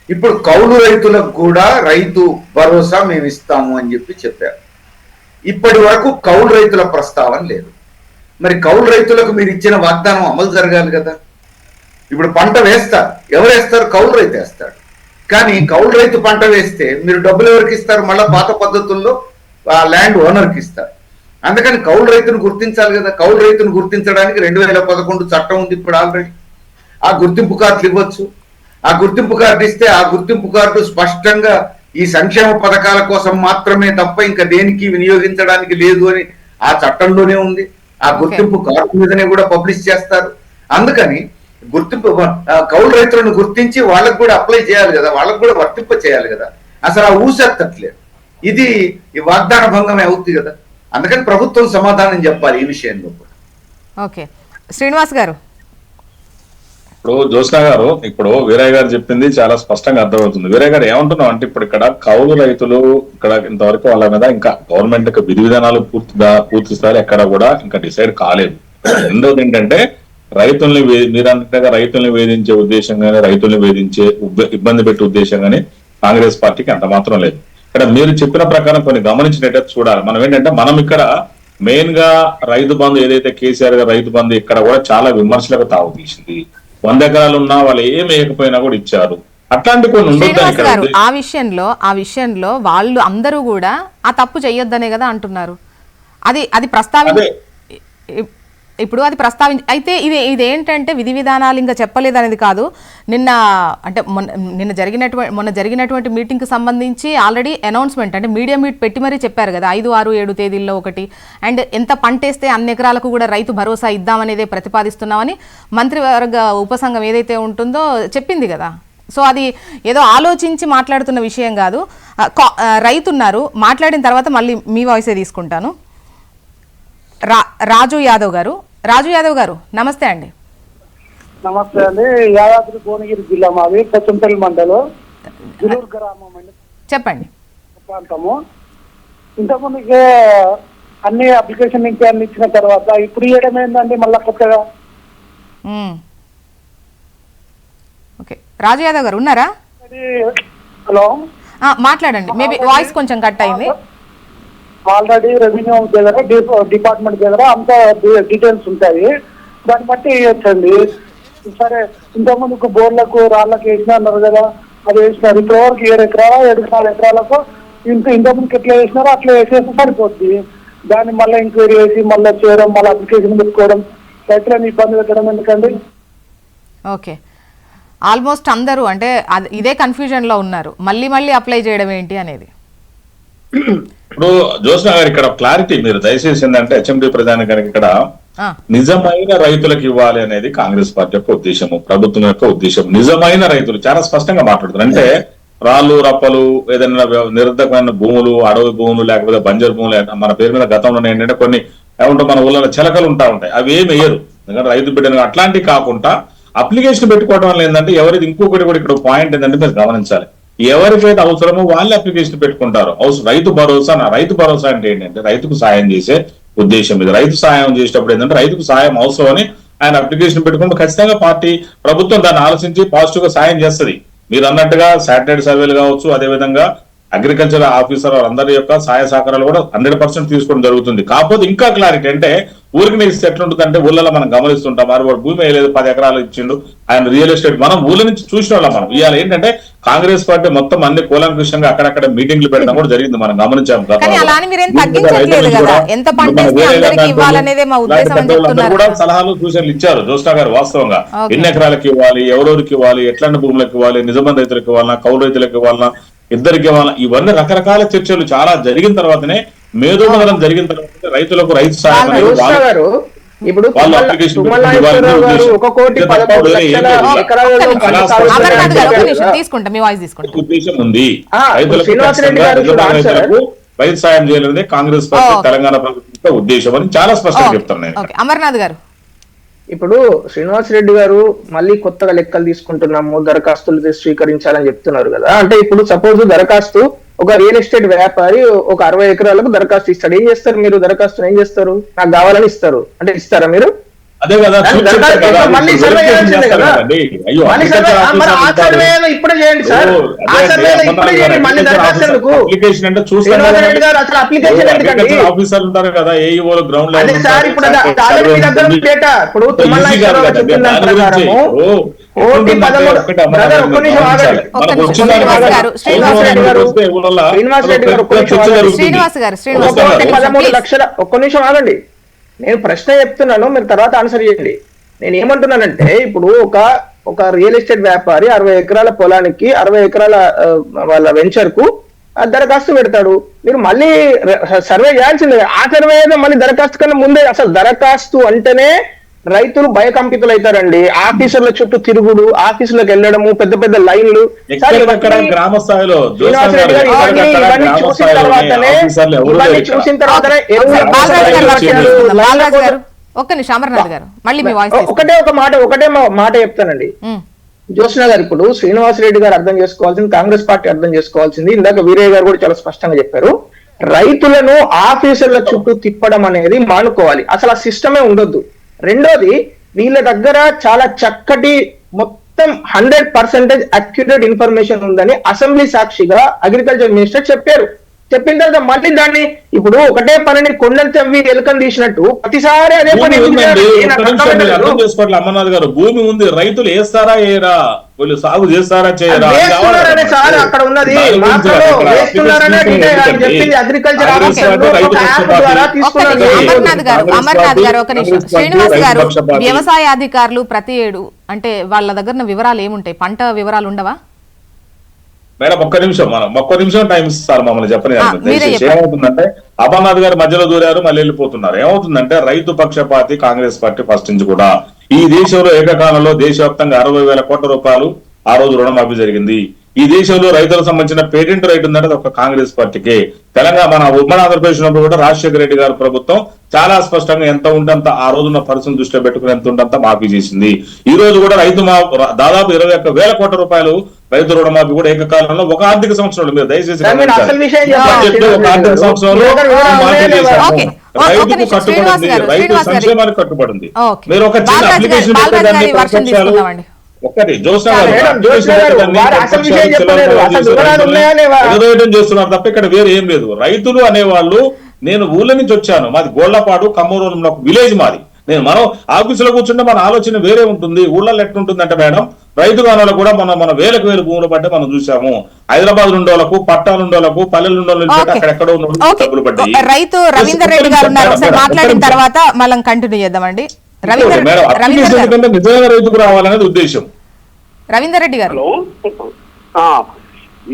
ఇప్పుడు కౌలు రైతులకు కూడా రైతు భరోసా మేము ఇస్తాము అని చెప్పారు. ఇప్పటి వరకు కౌలు రైతుల ప్రస్తావన లేదు. మరి కౌలు రైతులకు మీరు ఇచ్చిన వాగ్దానం అమలు జరగాలి కదా. ఇప్పుడు పంట వేస్తారు, ఎవరు వేస్తారు? కౌలు రైతు వేస్తాడు. కానీ కౌలు రైతు పంట వేస్తే మీరు డబ్బులు ఎవరికి ఇస్తారు? మళ్ళీ పాత పద్ధతుల్లో ఆ ల్యాండ్ ఓనర్కి ఇస్తారు. అందుకని కౌలు రైతును గుర్తించాలి కదా. కౌలు రైతును గుర్తించడానికి 2011 చట్టం ఉంది ఇప్పుడు ఆల్రెడీ. ఆ గుర్తింపు కార్డులు ఇవ్వచ్చు. ఆ గుర్తింపు కార్డు ఇస్తే ఆ గుర్తింపు కార్డు స్పష్టంగా ఈ సంక్షేమ పథకాల కోసం మాత్రమే తప్ప ఇంకా దేనికి వినియోగించడానికి లేదు అని ఆ చట్టంలోనే ఉంది. ఆ గుర్తింపు కార్డు మీదనే కూడా పబ్లిష్ చేస్తారు. అందుకని గుర్తింపు కౌలు రైతులను గుర్తించి వాళ్ళకు కూడా అప్లై చేయాలి కదా, వాళ్ళకు కూడా వర్తింప చేయాలి కదా. అసలు ఆ ఊసెత్తట్లేదు. ఇది ఈ వాగ్దాన భంగమే అవుతుంది కదా. అందుకని ప్రభుత్వం సమాధానం చెప్పాలి ఈ విషయంలో కూడా. ఓకే, శ్రీనివాస్ గారు. ఇప్పుడు జ్యోత్స్న గారు, ఇప్పుడు వీరయ్య గారు చెప్పింది చాలా స్పష్టంగా అర్థమవుతుంది. వీరయ్య గారు ఏమంటున్నాం అంటే, ఇప్పుడు ఇక్కడ కౌలు రైతులు ఇక్కడ ఇంతవరకు వాళ్ళ మీద ఇంకా గవర్నమెంట్ విధి విధానాలు పూర్తి స్థాయిలో ఎక్కడ కూడా ఇంకా డిసైడ్ కాలేదు. రెండోది ఏంటంటే, రైతుల్ని మీరంతగా రైతుల్ని వేధించే ఉద్దేశం కానీ, రైతుల్ని వేధించే ఇబ్బంది పెట్టే ఉద్దేశం కానీ కాంగ్రెస్ పార్టీకి అంత మాత్రం లేదు. ఇక్కడ మీరు చెప్పిన ప్రకారం కొన్ని గమనించినట్టు చూడాలి. మనం ఏంటంటే, మనం ఇక్కడ మెయిన్ గా రైతు బంధు ఏదైతే కేసీఆర్ గారు రైతు బంధు ఇక్కడ కూడా చాలా విమర్శలకు తావు తీసింది. 100 ఎకరాలు ఉన్నా వాళ్ళు ఏం వేయకపోయినా కూడా ఇచ్చారు. అట్లాంటి కొన్ని ఉండొద్దు. ఆ విషయంలో వాళ్ళు అందరూ కూడా ఆ తప్పు చెయ్యొద్దనే కదా అంటున్నారు. అది ప్రస్తావన ఇప్పుడు అది అయితే ఇదేంటంటే విధి విధానాలు ఇంకా చెప్పలేదు అనేది కాదు. అంటే మొన్న జరిగినటువంటి మీటింగ్కి సంబంధించి ఆల్రెడీ అనౌన్స్మెంట్ అంటే మీడియా మీట్ పెట్టి మరీ చెప్పారు కదా, 5, 6, 7 తేదీల్లో ఒకటి. అండ్ ఎంత పంటేస్తే అన్ని ఎకరాలకు కూడా రైతు భరోసా ఇద్దామనేదే ప్రతిపాదిస్తున్నామని మంత్రివర్గ ఉపసంఘం ఏదైతే ఉంటుందో చెప్పింది కదా. సో అది ఏదో ఆలోచించి మాట్లాడుతున్న విషయం కాదు. రైతున్నారు, మాట్లాడిన తర్వాత మళ్ళీ మీ వాయిసే తీసుకుంటాను. రాజు యాదవ్ గారు నమస్తే అండి. నమస్తే అండి. యాదాద్రి భువనగిరి జిల్లా మాది, కొచ్చంపల్లి మండలం, గులూరు గ్రామం అండి. చెప్పండి. ప్రాంతము. ఇంతకుముందుకే అన్ని అప్లికేషన్ ఇంకా అన్ని ఇచ్చిన తర్వాత ఇప్పుడు ఇవ్వడం ఏంటండి మళ్ళా కొత్తగా? ఓకే, రాజు యాదవ్ గారు ఉన్నారా? హలో, మాట్లాడండి. మేబీ వాయిస్ కొంచెం కట్ అయింది. ఆల్రెడీ రెవెన్యూ దగ్గర డిపార్ట్మెంట్ దగ్గర అంతా డీటెయిల్స్ ఉంటాయి, దాన్ని బట్టి ఇవ్వచ్చండి. సరే, ఇంతకుముందుకు బోర్లకు రాళ్ళకి వేసినా అన్నారు కదా, అది వేసినారు. ఇప్పుడు వరకు 7 ఎకరాల 7 ఎకరాలకు ఇంతకుముందుకు ఎట్లా వేసినారో అట్లా వేసేసి సరిపోతుంది. దాన్ని మళ్ళీ ఎంక్వైరీ చేసి మళ్ళీ చేయడం, మళ్ళీ అప్లికేషన్ పెట్టుకోవడం, రైతులను ఇబ్బంది పెట్టడం ఎందుకండి? ఓకే, ఆల్మోస్ట్ అందరూ అంటే ఇదే కన్ఫ్యూజన్ లో ఉన్నారు, మళ్ళీ అప్లై చేయడం ఏంటి అనేది. ఇప్పుడు జ్యోత్స్న గారు ఇక్కడ క్లారిటీ మీరు దయచేసి ఏంటంటే హెచ్ఎండి ప్రధాని గారికి ఇక్కడ నిజమైన రైతులకు ఇవ్వాలి అనేది కాంగ్రెస్ పార్టీ యొక్క ఉద్దేశము, ప్రభుత్వం యొక్క ఉద్దేశం. నిజమైన రైతులు చాలా స్పష్టంగా మాట్లాడుతున్నారు. అంటే రాళ్ళు రప్పలు ఏదైనా నిరర్ధకమైన భూములు, అడవి భూములు, లేకపోతే బంజరు భూములు మన పేరు మీద గతంలో ఏంటంటే కొన్ని ఏమంటే మన ఊళ్ళలో చిలకలు ఉంటాయి, అవి ఏమి వేయరు. ఎందుకంటే రైతు బిడ్డను అట్లాంటివి కాకుండా అప్లికేషన్ పెట్టుకోవడం వల్ల ఏంటంటే ఎవరైతే ఇంకొకటి కూడా ఇక్కడ పాయింట్ ఏంటంటే మీరు గమనించాలి, ఎవరికైతే అవసరమో వాళ్ళే అప్లికేషన్ పెట్టుకుంటారు. రైతు భరోసా అంటే ఏంటంటే రైతుకు సాయం చేసే ఉద్దేశం ఇది. రైతు సాయం చేసేటప్పుడు ఏంటంటే రైతుకు సాయం అవసరం అని ఆయన అప్లికేషన్ పెట్టుకుంటే ఖచ్చితంగా ప్రభుత్వం దాన్ని ఆలోచించి పాజిటివ్ గా సాయం చేస్తుంది. మీరు అన్నట్టుగా శాటిలైట్ సర్వేలు కావచ్చు, అదేవిధంగా అగ్రికల్చర్ ఆఫీసర్ అందరి యొక్క సహాయ సహకారాలు కూడా 100% తీసుకోవడం జరుగుతుంది. కాకపోతే ఇంకా క్లారిటీ అంటే ఊరికి ఇస్తే ఎట్లుంటుంది అంటే ఊళ్ళలో మనం గమనిస్తుంటాం, మరి వాడు భూమి వేయలేదు 10 ఎకరాలు ఇచ్చిండు, ఆయన రియల్ ఎస్టేట్ మనం ఊళ్ళ నుంచి చూసిన వాళ్ళం. మనం ఇవాళ ఏంటంటే కాంగ్రెస్ పార్టీ మొత్తం అన్ని కూలంకృషంగా అక్కడక్కడ మీటింగ్లు పెట్టడం కూడా జరిగింది, మనం గమనించాం. కూడా సలహాలు సూచనలు ఇచ్చారు జ్యోత్స్న గారు. వాస్తవంగా ఎన్ని ఎకరాలకు ఇవ్వాలి, ఎవరెవరికి ఇవ్వాలి, ఎట్లాంటి భూములకు ఇవ్వాలి, నిజమైన రైతులకు ఇవ్వాలన్నా, కౌలు రైతులకు ఇవ్వాలన్నా, ఇద్దరికి ఇవ్వాలన్నా, ఇవన్నీ రకరకాల చర్చలు చాలా జరిగిన తర్వాతనే మేధోమదనం జరిగిన తర్వాత రైతులకు రైతు సాయం ఇప్పుడు తీసుకుంటా మీ వాయిస్ తీసుకుంటా ఉద్దేశం ఉంది. రైతు సాయం చేయాలనేది కాంగ్రెస్ పార్టీ తెలంగాణ ప్రభుత్వ ఉద్దేశం అని చాలా స్పష్టంగా చెప్తున్నాను. అమర్నాథ్ గారు, ఇప్పుడు శ్రీనివాస్ రెడ్డి గారు మళ్ళీ కొత్తగా లెక్కలు తీసుకుంటున్నాము, దరఖాస్తులు స్వీకరించాలని చెప్తున్నారు కదా. అంటే ఇప్పుడు సపోజ్ దరఖాస్తు ఒక రియల్ ఎస్టేట్ వ్యాపారి ఒక 60 ఎకరాలకు దరఖాస్తు ఇస్తాడు, ఏం చేస్తారు మీరు? దరఖాస్తును ఏం చేస్తారు? నాకు కావాలని ఇస్తారు అంటే ఇస్తారా మీరు? అదే కదా, మళ్ళీ సర్వే చేయాల్సిందే కదా. ఇప్పుడే చేయండి సార్, ఆ సర్వే ఇప్పుడే చేయండి. మళ్ళీ దరఖాస్తు ఎందుకు? రెడ్డి గారు అసలు అప్లికేషన్ ఎందుకండి? ఆఫీసర్లు ఉంటారు కదా, ఏఈఓలు గ్రౌండ్ లో. అదే సార్, ఇప్పుడు మీ దగ్గర ఉంది డేటా. ఇప్పుడు తుమ్మల చెప్పిన దాని ప్రకారము కోటి 13 బ్రదర్ ఒక్క నిమిషం ఆగండి. శ్రీనివాస్ గారు 13 లక్షల ఒక్క నిమిషం ఆగండి, నేను ప్రశ్న చెప్తున్నాను, మీరు తర్వాత ఆన్సర్ చేయండి. నేను ఏమంటున్నానంటే ఇప్పుడు ఒక రియల్ ఎస్టేట్ వ్యాపారి 60 ఎకరాల పొలానికి 60 ఎకరాల వాళ్ళ వెంచర్ కు దరఖాస్తు పెడతాడు, మీరు మళ్ళీ సర్వే చేయాల్సిందే. ఆ సర్వే మళ్ళీ దరఖాస్తు కన్నా ముందే, అసలు దరఖాస్తు అంటేనే రైతులు భయకంపితులు అవుతారండి. ఆఫీసుల చుట్టూ తిరుగుడు, ఆఫీసులకు వెళ్ళడము, పెద్ద పెద్ద లైన్లు. గ్రామ స్థాయిలో ఇవన్నీ చూసిన తర్వాతనే ఒకటే మాట చెప్తానండి జ్యోత్స్న గారు. ఇప్పుడు శ్రీనివాస్ రెడ్డి గారు అర్థం చేసుకోవాల్సింది, కాంగ్రెస్ పార్టీ అర్థం చేసుకోవాల్సింది, ఇందాక వీరయ్య గారు కూడా చాలా స్పష్టంగా చెప్పారు, రైతులను ఆఫీసుల చుట్టూ తిప్పడం అనేది మానుకోవాలి, అసలు ఆ సిస్టమే ఉండొద్దు. రెండోది, వీళ్ళ దగ్గర చాలా చక్కటి మొత్తం 100% అక్యురేట్ ఇన్ఫర్మేషన్ ఉందని అసెంబ్లీ సాక్షిగా అగ్రికల్చర్ మినిస్టర్ చెప్పారు. చెప్పిన తర్వాత మళ్ళీ దాన్ని ఇప్పుడు ఒకటే పనిని కొండలు తవ్వి ఎలుకలు తీసినట్టు ప్రతిసారి అదే పని. అర్థం చేసుకోవట్లేదు అమర్నాథ్ గారు, భూమి ఉంది, రైతులు వేస్తారా ఏరా? వీళ్ళు సాగు చేస్తారా చేయరా వేస్తున్నారనే సార్ అక్కడ ఉన్నది మాటలో వేస్తున్నారనే చెప్పింది అగ్రికల్చర్ అమర్నాథ్ గారు ఒక నిమిషం. శ్రీనివాస్ గారు, వ్యవసాయ అధికారులు ప్రతి ఏడు అంటే వాళ్ళ దగ్గర వివరాలు ఏముంటాయి? పంట వివరాలు ఉండవా? మేడం ఒక్క నిమిషం టైం ఇస్తారు మమ్మల్ని చెప్పని. మీరే చెప్పండి. ఏమవుతుందంటే అమర్నాథ్ గారు మధ్యలో దూరారు, మళ్ళీ వెళ్ళిపోతున్నారు. ఏమవుతుందంటే రైతు పక్షపాతి కాంగ్రెస్ పార్టీ ఫస్ట్ నుంచి కూడా ఈ దేశంలో ఏకకాలంలో దేశవ్యాప్తంగా 60,000 కోట్ల రూపాయలు ఆ రోజు రుణమాఫీ జరిగింది. ఈ దేశంలో రైతులకు సంబంధించిన పేటెంట్ రైట్ ఉందంటే ఒక కాంగ్రెస్ పార్టీకి. తెలంగాణ మన ఉమ్మడి ఆంధ్రప్రదేశ్ ఉన్నప్పుడు కూడా రాజశేఖర రెడ్డి గారి ప్రభుత్వం చాలా స్పష్టంగా ఎంత ఉండంత ఆ రోజున్న పరిస్థితులను దృష్టిలో పెట్టుకుని ఎంత ఉండంత మాఫీ చేసింది. ఈ రోజు కూడా రైతు దాదాపు 21,000 కోట్ల రూపాయలు రైతు రుణమాఫీ కూడా ఏకకాలంలో ఒక ఆర్థిక సంవత్సరంలో మీరు దయచేసి ఒక ఆర్థిక సంవత్సరంలో మాఫీ చేశాము. రైతుకు కట్టుబడింది, రైతు సంక్షేమానికి కట్టుబడింది. మీరు ఒక చిన్న అప్లికేషన్ పెట్టేదాన్ని ప్రతిపక్షాలు ఒక్కటి చేస్తున్నారు తప్ప ఇక్కడ వేరే ఏం లేదు. రైతులు అనేవాళ్ళు, నేను ఊళ్ళ నుంచి వచ్చాను, మాది గోళ్లపాడు కమ్మూరు విలేజ్ మాది. మనం ఆఫీసులో కూర్చుంటే మన ఆలోచన వేరే ఉంటుంది. ఊళ్ళలో ఎట్లుంటుందంటే మేడం, రైతు గానాలు కూడా మన వేలకు వేలు భూములు పడ్డే మనం చూసాము. హైదరాబాద్ ఉండోళ్ళకు, పట్టాలు ఉండోళ్ళకు, పల్లెలు ఉండోళ్ళకి అక్కడెక్కడో డబ్బులు పడ్డాయి. రైతు రవీందర్ రెడ్డి గారు ఉన్నారు, మాట్లాడిన తర్వాత మనం కంటిన్యూ చేద్దామండి. నిజంగా రైతుకు రావాలనేది ఉద్దేశం. రవీందర్ రెడ్డి గారు,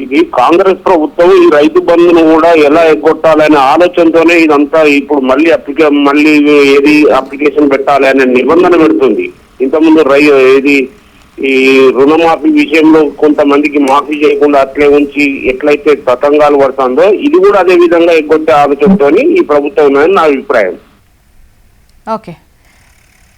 ఇది కాంగ్రెస్ ప్రభుత్వం ఈ రైతు బంధును కూడా ఎలా ఎగ్గొట్టాలనే ఆలోచనతోనే ఇదంతా ఇప్పుడు మళ్ళీ ఏది అప్లికేషన్ పెట్టాలి అనే నిబంధన పెడుతుంది. ఇంతకుముందు ఏది ఈ రుణమాఫీ విషయంలో కొంతమందికి మాఫీ చేయకుండా అట్లే ఉంచి ఎట్లయితే తతంగాలు పడుతుందో ఇది కూడా అదే విధంగా ఎగ్గొట్టే ఆలోచనతో ఈ ప్రభుత్వం ఉందని నా అభిప్రాయం. ఓకే,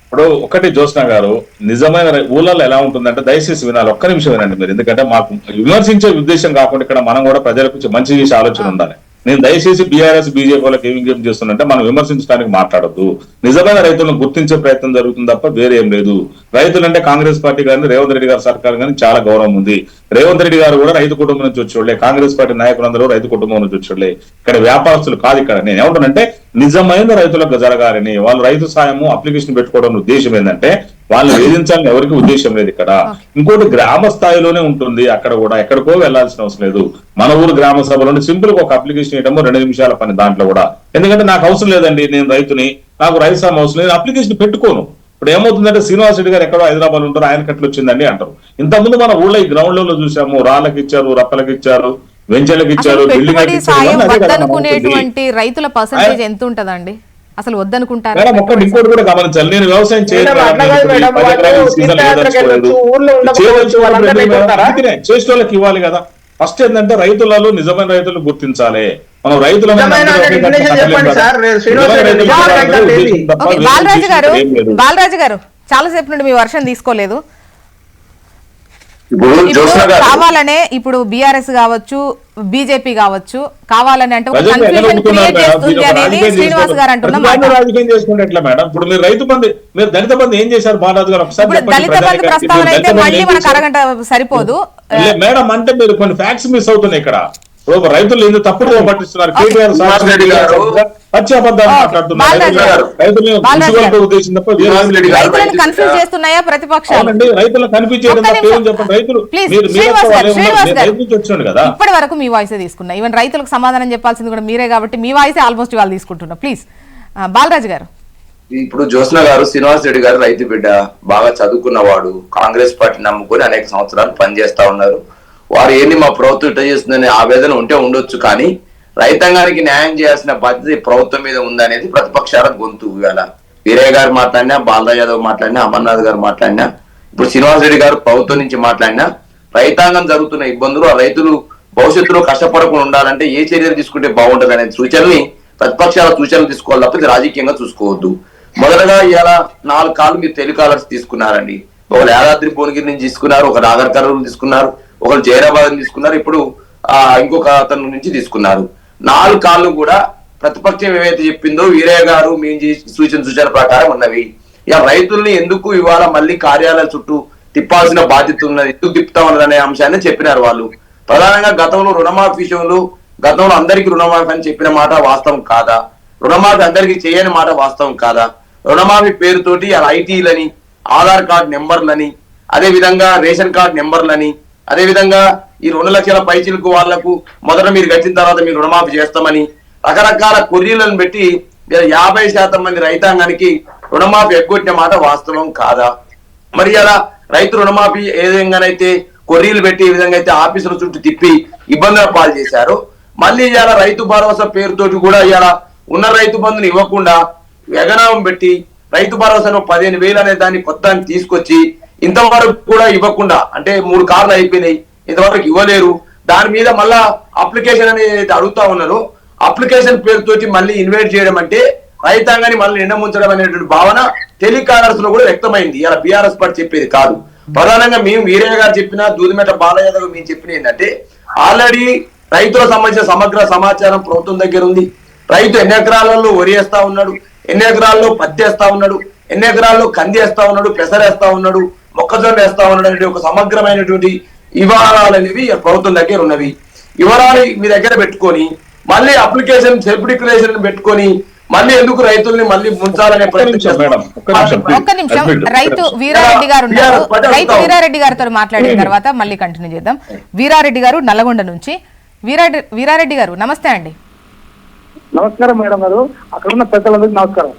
ఇప్పుడు ఒకటి జ్యోత్స్న గారు, నిజమైన ఊళ్ళల్లో ఎలా ఉంటుందంటే దయచేసి వినాలి, ఒక్క నిమిషం వినండి మీరు. ఎందుకంటే మాకు విమర్శించే ఉద్దేశం కాకుండా ఇక్కడ మనం కూడా ప్రజలకు మంచి చేసే ఆలోచన ఉండాలి. నేను దయచేసి బీఆర్ఎస్ బీజేపీ వాళ్ళకి ఏం చేస్తున్నంటే మనం విమర్శించడానికి మాట్లాడద్దు. నిజమైన రైతులను గుర్తించే ప్రయత్నం జరుగుతుంది తప్ప వేరే ఏం లేదు. రైతులంటే కాంగ్రెస్ పార్టీ కానీ రేవంత్ రెడ్డి గారి సర్కార్ కానీ చాలా గౌరవం ఉంది. రేవంత్ రెడ్డి గారు కూడా రైతు కుటుంబం నుంచి వచ్చేవాళ్ళే, కాంగ్రెస్ పార్టీ నాయకులందరూ రైతు కుటుంబం నుంచి వచ్చేవాళ్ళే. ఇక్కడ వ్యాపారస్తులు కాదు. ఇక్కడ నేను ఏమంటానంటే నిజమైన రైతులకు జరగాలని, వాళ్ళు రైతు సాయము అప్లికేషన్ పెట్టుకోవడం ఉద్దేశం ఏంటంటే వాళ్ళు వేధించాలని ఎవరికి ఉద్దేశం లేదు ఇక్కడ. ఇంకోటి గ్రామ స్థాయిలోనే ఉంటుంది. అక్కడ కూడా ఎక్కడికో వెళ్లాల్సిన అవసరం లేదు. మన ఊరు గ్రామ సభలోనే సింపుల్ గా ఒక అప్లికేషన్ ఇవ్వడము 2 నిమిషాల పని దాంట్లో కూడా. ఎందుకంటే నాకు అవసరం లేదండి, నేను రైతుని, నాకు రైతు సాయం అవసరం లేదు, అప్లికేషన్ పెట్టుకోను. ఇప్పుడు ఏమవుతుందంటే శ్రీనివాస్ రెడ్డి గారు ఎక్కడో హైదరాబాద్ ఉంటారు, ఆయన కట్లు వచ్చిందండి అంటారు. ఇంతకుముందు మన ఊళ్ళో ఈ గ్రౌండ్ లెవెల్ లో చూసాము, రాళ్ళకి ఇచ్చారు, రప్పలకి ఇచ్చారు, వెంచర్లకు ఇచ్చారు, వద్దనుకునేటువంటి రైతుల పర్సెంటేజ్ ఎంత ఉంటదండి? అసలు వద్దనుకుంటారు. ఇంకోటి కూడా గమనించాలి, నేను వ్యవసాయం చేసే వాళ్ళకి ఇవ్వాలి కదా. ఫస్ట్ ఏంటంటే రైతులలో నిజమైన రైతులు గుర్తించాలి. మనం రైతులను బాలరాజు గారు చాలా సేపు నుండి మీ వర్షం తీసుకోలేదు. కావాలనే ఇప్పుడు బీఆర్ఎస్ కావచ్చు, బీజేపీ కావచ్చు, కావాలని అంటే ఒక కన్ఫ్యూజన్ క్రియేట్ చేస్తుంది అనేది శ్రీనివాస్ గారు అంటున్నారు. రాజకీయం చేసుకుంటే ఎట్లా మేడం? ఇప్పుడు మీరు రైతు బంధు, మీరు దళిత బంధు ఏం చేశారు బాలరాజు గారు? ఒకసారి దళిత బంధు ప్రస్తావన అయితే మళ్ళీ మనకు అరగంట సరిపోదు మేడం. అంటే మీరు కొన్ని ఫ్యాక్ట్స్ మిస్ అవుతున్నాయి ఇక్కడ. రైతులు ఎందుకు తప్పుడు పట్టిస్తున్నారు? కేటీఆర్ పచ్చి అబద్ధాలు మాట్లాడుతున్నారు. కన్ఫ్యూజ్ చేస్తున్నాయా ప్రతిపక్షాలు? రైతులను కన్ఫ్యూజ్ చేయడం తప్ప ఏం చెప్పండి. రైతులు వచ్చాడు కదా. ఇప్పటి వరకు మీ వాయిస్ తీసుకున్నా. ఈవెన్ రైతులకు సమాధానం చెప్పాల్సింది కూడా మీరే కాబట్టి మీ వాయిస్ ఆల్మోస్ట్ వాళ్ళు తీసుకుంటున్నా. ప్లీజ్ బాలరాజు గారు. ఇప్పుడు జ్యోత్స్న గారు, శ్రీనివాస్ రెడ్డి గారు రైతు బిడ్డ, బాగా చదువుకున్నవాడు, కాంగ్రెస్ పార్టీ నమ్ముకొని అనేక సంవత్సరాలు పనిచేస్తా ఉన్నారు. వారు ఏంది మా ప్రభుత్వం ఇట్లా చేస్తుందనే ఆవేదన ఉంటే ఉండొచ్చు, కానీ రైతాంగానికి న్యాయం చేయాల్సిన బాధ్యత ప్రభుత్వం మీద ఉందనేది ప్రతిపక్షాల గొంతు. ఇవాళ వీరయ్య గారు మాట్లాడినా, బాలరాజ్ యాదవ్ మాట్లాడినా, అమర్నాథ్ గారు మాట్లాడినా, ఇప్పుడు శ్రీనివాస్ రెడ్డి గారు ప్రభుత్వం నుంచి మాట్లాడినా, రైతాంగం జరుగుతున్న ఇబ్బందులు, ఆ రైతులు భవిష్యత్తులో కష్టపడకుండా ఉండాలంటే ఏ చర్యలు తీసుకుంటే బాగుంటుంది అనే సూచనల్ని ప్రతిపక్షాల సూచనలు తీసుకోవాలి తప్ప ఇది రాజకీయంగా చూసుకోవద్దు. మొదటగా ఇవాళ 4 కాళ్ళు మీరు టెలికాలర్స్ తీసుకున్నారండి. ఒకరు యాదాద్రి భువనగిరి నుంచి తీసుకున్నారు, ఒకరు నాగర్ కర్నూలు తీసుకున్నారు, ఒకరు జైరాబాద్ తీసుకున్నారు, ఇప్పుడు ఇంకొక అతను నుంచి తీసుకున్నారు. 4 కాళ్ళు కూడా ప్రతిపక్షం ఏవైతే చెప్పిందో వీరయ్య గారు మేము సూచన ప్రకారం ఉన్నవి. ఇక రైతుల్ని ఎందుకు ఇవాళ మళ్ళీ కార్యాలయాల చుట్టూ తిప్పాల్సిన బాధ్యత ఉన్నది, ఎందుకు తిప్పుతా ఉన్నది అనే అంశాన్ని చెప్పినారు వాళ్ళు. ప్రధానంగా గతంలో రుణమాఫీ విషయంలో గతంలో అందరికీ రుణమాఫీ అని చెప్పిన మాట వాస్తవం కాదా? రుణమాఫీ అందరికీ చేయని మాట వాస్తవం కాదా? రుణమాఫీ పేరుతోటి ఐటీలని, ఆధార్ కార్డు నెంబర్లని, అదే విధంగా రేషన్ కార్డ్ నెంబర్లని, అదే విధంగా ఈ 2 లక్షల పైచిలకు వాళ్లకు మొదట మీరు కట్టిన తర్వాత మీరు రుణమాఫీ చేస్తామని రకరకాల కొర్రీలను పెట్టి 50% మంది రైతాంగానికి రుణమాఫీ ఎగ్గొట్టిన మాట వాస్తవం కాదా? మరి అలా రైతు రుణమాఫీ ఏ విధంగానైతే కొర్రీలు పెట్టి ఈ విధంగా అయితే ఆఫీసుల చుట్టూ తిప్పి ఇబ్బందుల పాలు చేశారు, మళ్ళీ ఇవాళ రైతు భరోసా పేరుతోటి కూడా ఇవాళ ఉన్న రైతు బంధుని ఇవ్వకుండా ఎగనామం పెట్టి రైతు భరోసాను 15,000 అనే దాన్ని కొత్తని తీసుకొచ్చి ఇంతవరకు కూడా ఇవ్వకుండా, అంటే 3 కార్లు అయిపోయినాయి, ఇంతవరకు ఇవ్వలేరు. దాని మీద మళ్ళా అప్లికేషన్ అనేది అడుగుతా ఉన్నారు. అప్లికేషన్ పేరుతోటి మళ్ళీ ఇన్వైట్ చేయడం అంటే రైతాంగాన్ని మళ్ళీ నిండముంచడం అనేటువంటి భావన టెలికాలర్స్ లో కూడా వ్యక్తమైంది. ఇలా బీఆర్ఎస్ పార్టీ చెప్పేది కాదు. ప్రధానంగా మేము వీరయ్య గారు చెప్పిన, దూదిమెట బాలయ్య గారు మేము చెప్పిన ఏంటంటే ఆల్రెడీ రైతులకు సంబంధించిన సమగ్ర సమాచారం ప్రభుత్వం దగ్గర ఉంది. రైతు ఎన్ని ఎకరాలలో వరి వేస్తా ఉన్నాడు, ఎన్ని ఎకరాల్లో పత్తి వేస్తా ఉన్నాడు, ఎన్ని ఎకరాల్లో కంది వేస్తా ఉన్నాడు, పెసరేస్తా ఉన్నాడు, మొక్కజొన్న వేస్తా ఉన్నాడు అనే ఒక సమగ్రమైనటువంటి వివరాలు అనేవి ప్రభుత్వం దగ్గర ఉన్నవి. వివరాలు మీ దగ్గర పెట్టుకొని మళ్ళీ అప్లికేషన్ సెల్ఫ్ డిక్లరేషన్ పెట్టుకొని మళ్ళీ ఎందుకు రైతుల్ని మళ్ళీ ముంచాలనే ప్రయత్నం. ఒక్క నిమిషం, రైతు వీరారెడ్డి గారు ఉన్నారు. రైతు వీరారెడ్డి గారితో మాట్లాడిన తర్వాత మళ్ళీ కంటిన్యూ చేద్దాం. వీరారెడ్డి గారు నల్లగొండ నుంచి. వీరారెడ్డి గారు నమస్తే అండి. నమస్కారం మేడం గారు, అక్కడ ఉన్న పెద్దలందరికీ నమస్కారం.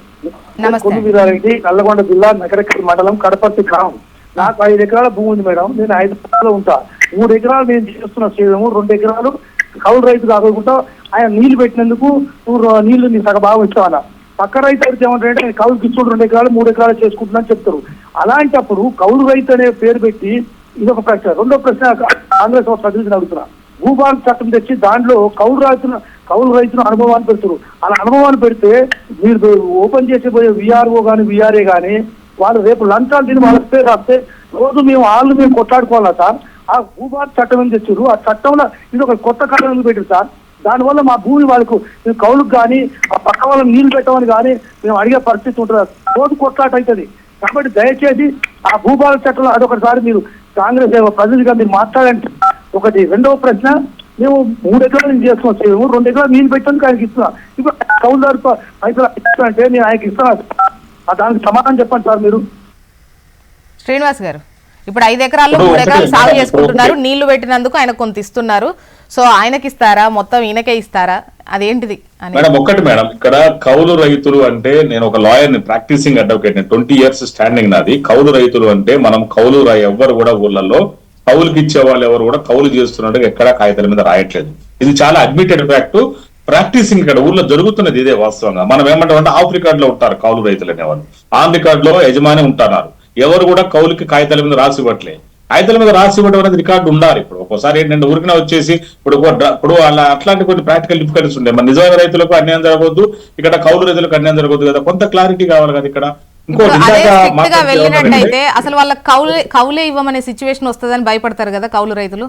కొద్ది వీరారెడ్డి, నల్లగొండ జిల్లా నగరకల్ మండలం కడపర్తి గ్రామం. నాకు 5 ఎకరాల భూమి ఉంది మేడం. నేను హైదరాబాద్ లో ఉంటా. 3 ఎకరాలు నేను చేస్తున్న సేవము, 2 ఎకరాలు కౌలు రైతు కాకుండా ఆయన నీళ్లు పెట్టినందుకు నీళ్లు నీ సగ బాగా వచ్చావన్న పక్క రైతు అయితే ఏమంటారంటే కౌలుకి ఇచ్చుడు 2 ఎకరాలు 3 ఎకరాలు చేసుకుంటున్నా చెప్తారు. అలాంటప్పుడు కౌలు రైతు అనే పేరు పెట్టి ఇదొక ప్రశ్న. రెండో ప్రశ్న కాంగ్రెస్ ప్రతినిధిని అడుగుతున్నా. భూభారత చట్టం తెచ్చి దాంట్లో కౌలు రైతును అనుభవాన్ని పెడుతున్నారు. అలా అనుభవాన్ని పెడితే మీరు ఓపెన్ చేసి పోయే విఆర్ఓ కానీ విఆర్ఏ కానీ వాళ్ళు రేపు లంచాలు తిని వాళ్ళ పేరు రాస్తే రోజు మేము కొట్లాడుకోవాలా సార్? ఆ భూభారత చట్టం ఏం తెచ్చారు, ఆ చట్టంలో ఇది ఒక కొత్త కారణం పెట్టారు సార్. దానివల్ల మా భూమి వాళ్ళకు మేము కౌలుకు కానీ ఆ పక్క వాళ్ళని నీళ్లు పెట్టమని కానీ మేము అడిగే పరిస్థితి ఉంటుంది. రోజు కొట్లాట అవుతుంది. కాబట్టి దయచేసి ఆ భూభారత చట్టంలో అదొకసారి మీరు కాంగ్రెస్ ప్రజలుగా మీరు మాట్లాడండి. ఒకటి. రెండవ ప్రశ్న, మేము 3 ఎకరాలు నేను చేస్తున్నాం, 2 ఎకరాలు నీళ్ళు పెట్టడానికి ఆయనకి ఇస్తున్నా. ఇప్పుడు కౌలుదారు రైతులు ఇస్తానంటే నేను ఆయనకి ఇస్తాను. దానికి సమాధానం చెప్పండి సార్ మీరు. శ్రీనివాస్ గారు, ఇప్పుడు 5 ఎకరాల్లో 3 ఎకరాలు సాగు చేసుకుంటున్నారు, నీళ్లు పెట్టినందుకు ఆయన కొంత ఇస్తున్నారు. సో ఆయనకి ఇస్తారా, మొత్తం ఈయనకే ఇస్తారా, అదేంటిది అని? మేడం ఒక్కటి మేడం, ఇక్కడ కౌలు రైతులు అంటే నేను ఒక లాయర్ ని, ప్రాక్టీసింగ్ అడ్వకేట్ ని, 20 years స్టాండింగ్ నాది. కౌలు రైతులు అంటే మనం కౌలు ఎవ్వరు కూడా ఊళ్ళల్లో కౌలుకి ఇచ్చే వాళ్ళు ఎవరు కూడా కౌలు చేస్తున్నట్టు ఎక్కడా కాగితాల మీద రాయట్లేదు. ఇది చాలా అడ్మిటెడ్ ఫ్యాక్ట్. ప్రాక్టీసింగ్ ఇక్కడ ఊర్లో జరుగుతున్నది ఇదే వాస్తవంగా. మనం ఏమంటామంటే ఆఫ్ రికార్డ్ లో ఉంటారు కౌలు రైతులు అనేవాళ్ళు, ఆన్ రికార్డ్ లో యజమాని ఉంటున్నారు. ఎవరు కూడా కౌలుకి కాగితాల మీద రాసి ఇవ్వట్లేదు. కాగితాల మీద రాసి ఇవ్వడం అనేది రికార్డు ఉండాలి. ఇప్పుడు ఒక్కోసారి ఏంటంటే ఊరికిన వచ్చేసి ఇప్పుడు అట్లాంటి కొన్ని ప్రాక్టికల్ డిఫికల్టీస్ ఉంటాయి. మన నిజమైన రైతులకు అన్యాయం జరగవద్దు, ఇక్కడ కౌలు రైతులకు అన్యాయం జరగవద్దు కదా, కొంత క్లారిటీ కావాలి కదా ఇక్కడ. వెళ్ళినట్టయితే అసలు వాళ్ళ కౌలే ఇవ్వమనే సిచ్యువేషన్ వస్తుందని భయపడతారు కదా కౌలు రైతులు.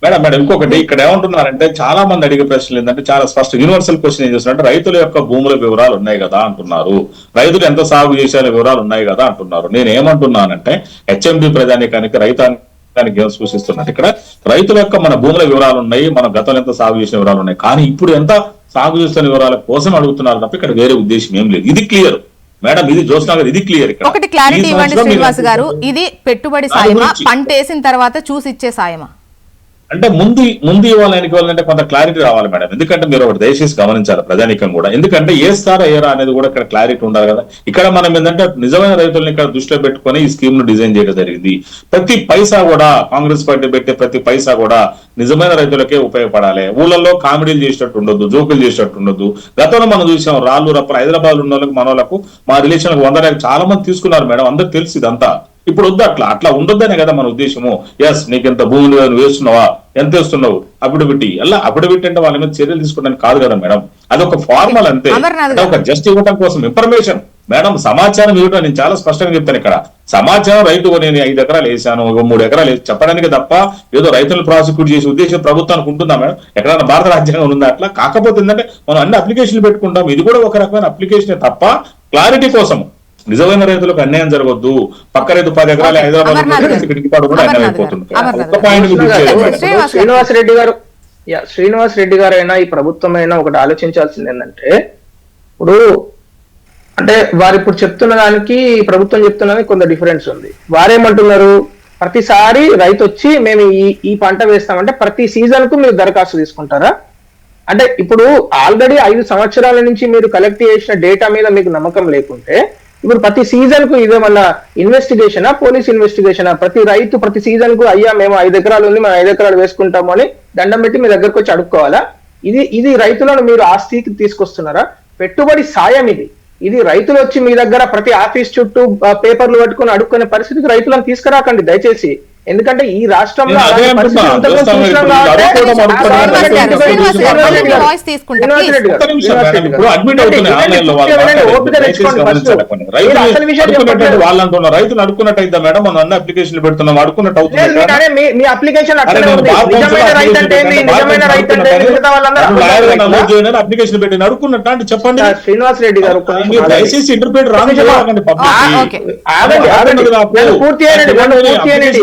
మేడం ఇంకొకటి ఇక్కడ ఏమంటున్నారంటే చాలా మంది అడిగే ప్రశ్నలు ఏంటంటే చాలా స్పష్ట యూనివర్సల్ క్వశ్చన్ ఏం చేస్తున్నారు, రైతుల యొక్క భూముల వివరాలు ఉన్నాయి కదా అంటున్నారు, రైతులు ఎంత సాగు చేసే వివరాలు ఉన్నాయి కదా అంటున్నారు. నేను ఏమంటున్నానంటే హెచ్ఎండి ప్రజానికానికి రైతాంగానికి ఏం సూచిస్తున్నట్టు ఇక్కడ రైతుల యొక్క మన భూముల వివరాలు ఉన్నాయి, మన గతంలో ఎంత సాగు చేసిన వివరాలు ఉన్నాయి, కానీ ఇప్పుడు ఎంత సాగు చేస్తున్న వివరాల కోసం అడుగుతున్నారు తప్ప ఇక్కడ వేరే ఉద్దేశం ఏం లేదు. ఇది క్లియర్ మేడం, ఇది జోస్నా గారు, ఇది క్లియర్. ఒకటి క్లారిటీ ఇవ్వండి శ్రీనివాస్ గారు, ఇది పెట్టుబడి సాయమా, పంట వేసిన తర్వాత చూసి ఇచ్చే సాయమా? అంటే ముందు ఇవ్వాలంటే కొంత క్లారిటీ రావాలి మేడం. ఎందుకంటే మీరు ఒకటి దయచేసి గమనించాలి ప్రజానికం కూడా, ఎందుకంటే ఏస్తారా ఏరా అనేది కూడా ఇక్కడ క్లారిటీ ఉండాలి కదా. ఇక్కడ మనం ఏంటంటే నిజమైన రైతులను ఇక్కడ దృష్టిలో పెట్టుకుని ఈ స్కీమ్ ను డిజైన్ చేయడం జరిగింది. ప్రతి పైసా కూడా కాంగ్రెస్ పార్టీ పెట్టే ప్రతి పైసా కూడా నిజమైన రైతులకే ఉపయోగపడాలి. ఊళ్ళల్లో కామెడీలు చేసేటట్టు ఉండొద్దు, జోకులు చేసేటట్టు ఉండొద్దు. గతంలో మనం చూసాం రాళ్ళు రప్పలు హైదరాబాద్ ఉన్న వాళ్ళకి మన వాళ్ళకు మా రిలేషన్ 100 చాలా మంది తీసుకున్నారు మేడం, అందరికి తెలుసు ఇదంతా. ఇప్పుడు వద్దు, అట్లా ఉండొద్దనే కదా మన ఉద్దేశము. ఎస్ నీకు ఎంత భూములు నువ్వు వేస్తున్నావా, ఎంత వేస్తున్నావు, అఫిడవిట్ అలా అఫిడవిట్ అంటే వాళ్ళ మీద చర్యలు తీసుకోవడానికి కాదు కదా మేడం, అదొక ఫార్మల్ అంతే. ఒక జస్ట్ ఇవ్వడం కోసం ఇన్ఫర్మేషన్ మేడం, సమాచారం ఇవ్వడం నేను చాలా స్పష్టంగా చెప్తాను. ఇక్కడ సమాచారం రైతు నేను 5 ఎకరాలు వేసాను, 3 ఎకరాలు వేసి చెప్పడానికి తప్ప ఏదో రైతులను ప్రాసిక్యూట్ చేసే ఉద్దేశం ప్రభుత్వానికి ఉంటుందా మేడం? ఎక్కడైనా భారత రాజ్యాంగం ఉందా అట్లా? కాకపోతే ఏంటంటే మనం అన్ని అప్లికేషన్లు పెట్టుకుంటాం, ఇది కూడా ఒక రకమైన అప్లికేషన్ తప్ప క్లారిటీ కోసం. నిజమైన రైతులకు అన్యాయం జరగద్దు. పక్క రైతు 10 ఎకరాలు హైదరాబాద్ కూడా అన్యాయం అయిపోతుంది. శ్రీనివాస్ రెడ్డి గారు అయినా ఈ ప్రభుత్వం అయినా ఒకటి ఆలోచించాల్సింది ఏంటంటే, ఇప్పుడు అంటే వారు ఇప్పుడు చెప్తున్న దానికి ప్రభుత్వం చెప్తున్న దానికి కొంత డిఫరెన్స్ ఉంది. వారేమంటున్నారు, ప్రతిసారి రైతు వచ్చి మేము ఈ పంట వేస్తామంటే ప్రతి సీజన్ కు మీరు దరఖాస్తు తీసుకుంటారా? అంటే ఇప్పుడు ఆల్రెడీ 5 సంవత్సరాల నుంచి మీరు కలెక్ట్ చేసిన డేటా మీద మీకు నమ్మకం లేకుంటే ఇప్పుడు ప్రతి సీజన్ కు ఇదేమన్నా ఇన్వెస్టిగేషనా, పోలీస్ ఇన్వెస్టిగేషనా? ప్రతి రైతు ప్రతి సీజన్ కు అయ్యా మేము 5 ఎకరాలు ఉంది, మేము 5 ఎకరాలు వేసుకుంటాము అని దండం పెట్టి మీ దగ్గరకు వచ్చి అడుక్కోవాలా? ఇది రైతులను మీరు ఆస్తికి తీసుకొస్తున్నారా? పెట్టుబడి సాయం ఇది రైతులు వచ్చి మీ దగ్గర ప్రతి ఆఫీస్ చుట్టూ పేపర్లు పట్టుకుని అడుక్కునే పరిస్థితికి రైతులను తీసుకురాకండి దయచేసి. ఎందుకంటే ఈ రాష్ట్రంలో రైతులు అడుక్కున్నట్టయితే మేడం మనం అన్ని అప్లికేషన్లు పెడుతున్నాం, అడుక్కున్నట్టు మీ అప్లికేషన్ అప్లికేషన్ పెట్టి అడుక్కున్నట్టు అంటే చెప్పండి. శ్రీనివాస్ రెడ్డి గారు దయచేసి ఇంటర్ప్రిట్ రాంగ్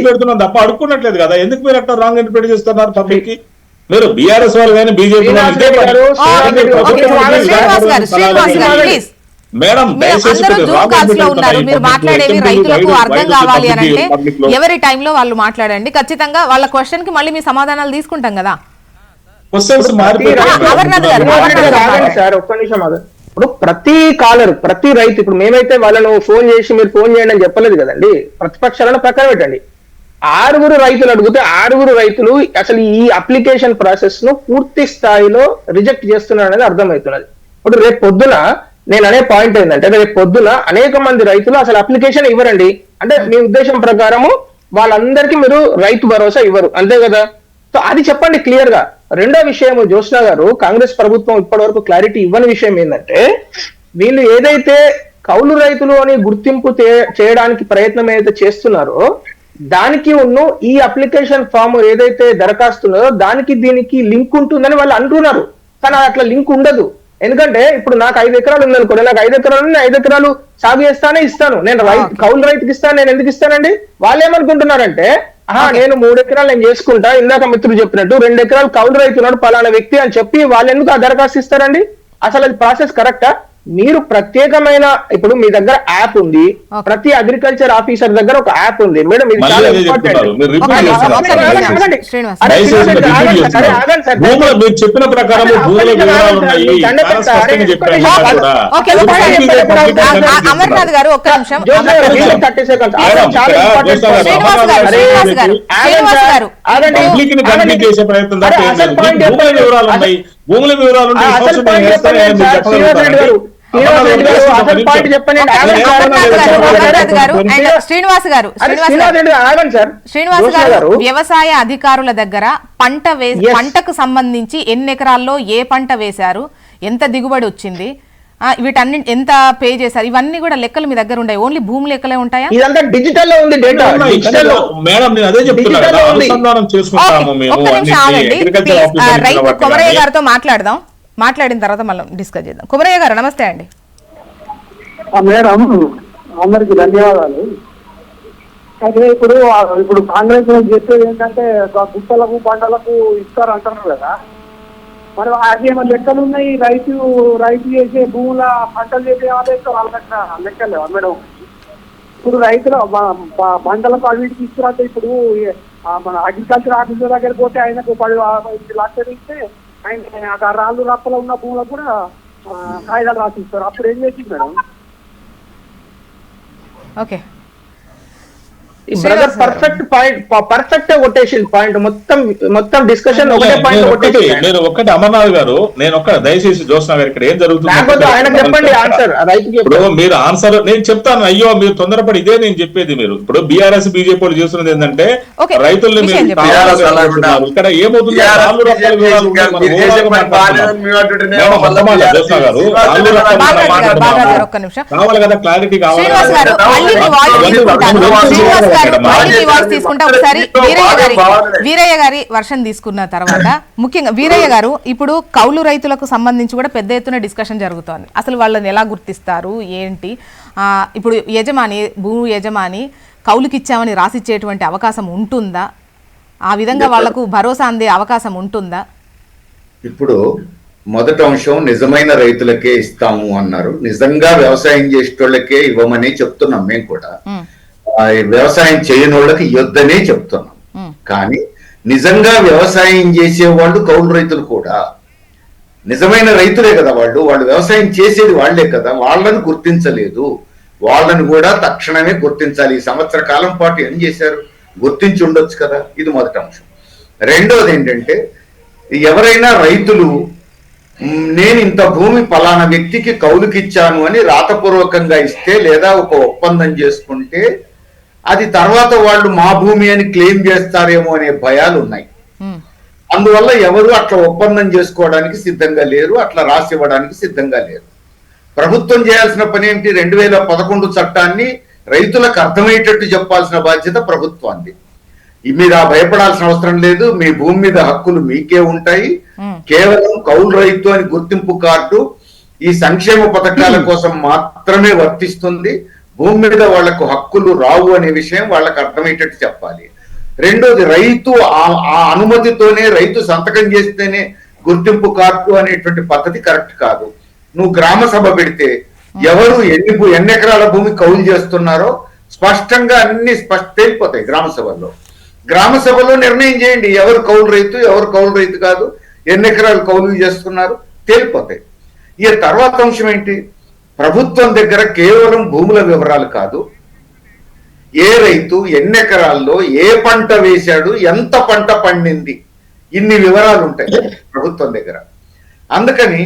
పెడుతున్నాం తప్ప అడుక్కున్నట్లేదు కదా. ఎందుకు మీరు అట్లా రాంగ్ ఇంటర్ప్రిట్ చేస్తున్నారు పబ్లిక్ కి? మీరు బీఆర్ఎస్ వాళ్ళు కానీ బీజేపీ మేడం మీరు మాట్లాడేవి రైతులకు అర్థం కావాలి అని అంటే ఎవరి టైంలో వాళ్ళు మాట్లాడండి. ఖచ్చితంగా వాళ్ళ క్వశ్చన్ కి మళ్ళీ మీ సమాధానాలు తీసుకుంటాం కదా. క్వశ్చన్స్ సార్ ఒక్క నిమిషం ఇప్పుడు ప్రతి కాలర్ ప్రతి రైతు ఇప్పుడు మేమైతే వాళ్ళను ఫోన్ చేసి మీరు ఫోన్ చేయండి అని చెప్పలేదు కదండి. ప్రతిపక్షాలను ప్రక్కన పెట్టండి. 6 రైతులు అడిగితే 6 రైతులు అసలు ఈ అప్లికేషన్ ప్రాసెస్ ను పూర్తి స్థాయిలో రిజెక్ట్ చేస్తున్నారు అనేది అర్థమవుతున్నది. ఇప్పుడు రేపు పొద్దున నేను అనే పాయింట్ ఏంటంటే రేపు పొద్దున అనేక మంది రైతులు అసలు అప్లికేషన్ ఇవ్వరండి. అంటే మీ ఉద్దేశం ప్రకారము వాళ్ళందరికీ మీరు రైతు భరోసా ఇవ్వరు, అంతే కదా? సో అది చెప్పండి క్లియర్ గా. రెండో విషయం, జ్యోత్స్న గారు, కాంగ్రెస్ ప్రభుత్వం ఇప్పటి వరకు క్లారిటీ ఇవ్వని విషయం ఏంటంటే వీళ్ళు ఏదైతే కౌలు రైతులు అని గుర్తింపు చేయడానికి ప్రయత్నం ఏదైతే చేస్తున్నారో దానికి ఈ అప్లికేషన్ ఫామ్ ఏదైతే దరఖాస్తున్నదో దానికి దీనికి లింక్ ఉంటుందని వాళ్ళు అంటున్నారు. కానీ అట్లా లింక్ ఉండదు. ఎందుకంటే ఇప్పుడు నాకు 5 ఎకరాలు ఉందనుకోండి, నాకు 5 ఎకరాలు 5 ఎకరాలు సాగు చేస్తానే ఇస్తాను. నేను కౌలు రైతుకి ఇస్తాను. నేను ఎందుకు ఇస్తానండి? వాళ్ళు ఏమనుకుంటున్నారంటే నేను 3 ఎకరాలు నేను చేసుకుంటా, ఇందాక మిత్రుడు చెప్పినట్టు 2 ఎకరాలు కౌలు రైతున్నాడు పలానా వ్యక్తి అని చెప్పి వాళ్ళు ఎందుకు ఆ దరఖాస్తు ఇస్తారండి? అసలు అది ప్రాసెస్ కరెక్టా? మీరు ప్రత్యేకమైన ఇప్పుడు మీ దగ్గర యాప్ ఉంది, ప్రతి అగ్రికల్చర్ ఆఫీసర్ దగ్గర ఒక యాప్ ఉంది మేడం. ఇది చాలా ఇంపార్టెంట్. చెప్పిన ప్రకారం అమర్నాథ్ గారు ఒక్క నిమిషం. చేసే ప్రయత్నం వివరాలు ఉన్నాయి, భూముల వివరాలు శ్రీనివాస్ గారు వ్యవసాయ అధికారుల దగ్గర పంటకు సంబంధించి ఎన్ని ఎకరాల్లో ఏ పంట వేశారు, ఎంత దిగుబడి వచ్చింది, వీటన్ని ఎంత పే చేశారు, ఇవన్నీ కూడా లెక్కలు మీ దగ్గర ఉంటాయి. ఓన్లీ భూమి లెక్కలే ఉంటాయా? ఇదంతా డిజిటల్ లో ఉంది డేటా. మేడం నేను అదే చెప్తున్నాను, అనుసంధానం చేసుకుంటాము మేము. రైతు కొమరయ్య గారితో మాట్లాడిన తర్వాత మనం డిస్కస్ చేద్దాం. కొమరయ్య గారు నమస్తే అండి. మేడం అందరికి ధన్యవాదాలు. అయితే ఇప్పుడు కాంగ్రెస్ చెప్పేది ఏంటంటే గుట్టలకు పంటలకు ఇస్తారు అంటున్నారు కదా, మరి అది ఏమైనా లెక్కలు ఉన్నాయి? రైతు చేసే భూముల పంటలు చేసే వాళ్ళ లెక్కలేవా మేడం? ఇప్పుడు రైతులు పంటలకు అవిటికి ఇస్తున్నారు. ఇప్పుడు మన అగ్రికల్చర్ ఆఫీసర్ దగ్గర పోతే ఆయనకు 10 లక్షలు ఇస్తే ఆయన రాళ్ళు రప్పలో ఉన్న భూములకు కూడా కాగితాలు రాసిస్తారు. అప్పుడు ఏం చేసింది madam? Okay brother perfect quotation point మొత్తం డిస్కషన్ ఒకటే పాయింట్ కొటేషన్. నేను ఒక్కటి అమర్నాథ్ గారు, నేను ఒక్క దయచేసి జ్యోత్స్న గారు ఇక్కడ ఏం జరుగుతుంది చెప్పండి ఆన్సర్. ఇప్పుడు మీరు ఆన్సర్ నేను చెప్తాను. అయ్యో మీరు తొందరపడి ఇదే నేను చెప్పేది. మీరు ఇప్పుడు బీఆర్ఎస్ బీజేపీ చేస్తున్నది ఏంటంటే రైతుల్ని మీరు ఇక్కడ ఏమవుతుంది కావాలి కదా, క్లారిటీ కావాలి. తీసుకుంటా ఒకసారి వీరయ్య గారి వర్షం తీసుకున్న తర్వాత ముఖ్యంగా వీరయ్య గారు, ఇప్పుడు కౌలు రైతులకు సంబంధించి కూడా పెద్ద ఎత్తున డిస్కషన్ జరుగుతోంది. అసలు వాళ్ళని ఎలా గుర్తిస్తారు ఏంటి? ఇప్పుడు భూ యజమాని కౌలుకి ఇచ్చామని రాసిచ్చేటువంటి అవకాశం ఉంటుందా? ఆ విధంగా వాళ్లకు భరోసా అందే అవకాశం ఉంటుందా? ఇప్పుడు మొదటి అంశం నిజమైన రైతులకే ఇస్తాము అన్నారు. నిజంగా వ్యవసాయం చేసేటోళ్ళకే ఇవ్వమని చెప్తున్నాం మేము కూడా. వ్యవసాయం చేయని వాళ్ళకి ఇవ్వద్దనే చెప్తున్నాం. కానీ నిజంగా వ్యవసాయం చేసేవాళ్ళు కౌలు రైతులు కూడా నిజమైన రైతులే కదా. వాళ్ళు వ్యవసాయం చేసేది వాళ్లే కదా. వాళ్ళని గుర్తించలేదు. వాళ్ళని కూడా తక్షణమే గుర్తించాలి. ఈ సంవత్సర కాలం పాటు ఏం చేశారు గుర్తించి ఉండొచ్చు కదా. ఇది మొదటి అంశం. రెండోది ఏంటంటే, ఎవరైనా రైతులు నేను ఇంత భూమి పలానా వ్యక్తికి కౌలుకిచ్చాను అని రాతపూర్వకంగా ఇస్తే లేదా ఒక ఒప్పందం చేసుకుంటే అది తర్వాత వాళ్ళు మా భూమి అని క్లెయిమ్ చేస్తారేమో అనే భయాలు ఉన్నాయి. అందువల్ల ఎవరు అట్లా ఒప్పందం చేసుకోవడానికి సిద్ధంగా లేరు, అట్లా రాసి ఇవ్వడానికి సిద్ధంగా లేరు. ప్రభుత్వం చేయాల్సిన పని ఏంటి? 2011 చట్టాన్ని రైతులకు అర్థమయ్యేటట్టు చెప్పాల్సిన బాధ్యత ప్రభుత్వాన్ని. మీరు భయపడాల్సిన అవసరం లేదు. మీ భూమి మీద హక్కులు మీకే ఉంటాయి. కేవలం కౌలు రైతు అని గుర్తింపు కార్డు ఈ సంక్షేమ పథకాల కోసం మాత్రమే వర్తిస్తుంది. భూమి మీద వాళ్లకు హక్కులు రావు అనే విషయం వాళ్ళకు అర్థమయ్యేటట్టు చెప్పాలి. రెండోది, రైతు ఆ అనుమతితోనే రైతు సంతకం చేస్తేనే గుర్తింపు కార్డు అనేటువంటి పద్ధతి కరెక్ట్ కాదు. నువ్వు గ్రామ సభ పెడితే ఎవరు ఎన్ని ఎకరాల భూమి కౌలు చేస్తున్నారో స్పష్టంగా అన్ని తేలిపోతాయి. గ్రామ సభలో నిర్ణయం చేయండి ఎవరు కౌలు రైతు ఎవరు కౌలు రైతు కాదు, ఎన్ని ఎకరాలు కౌలు చేస్తున్నారు తేలిపోతాయి. ఇక తర్వాత అంశం ఏంటి? ప్రభుత్వం దగ్గర కేవలం భూముల వివరాలు కాదు, ఏ రైతు ఎన్ని ఎకరాల్లో ఏ పంట వేశాడు, ఎంత పంట పండింది, ఇన్ని వివరాలు ఉంటాయి ప్రభుత్వం దగ్గర. అందుకని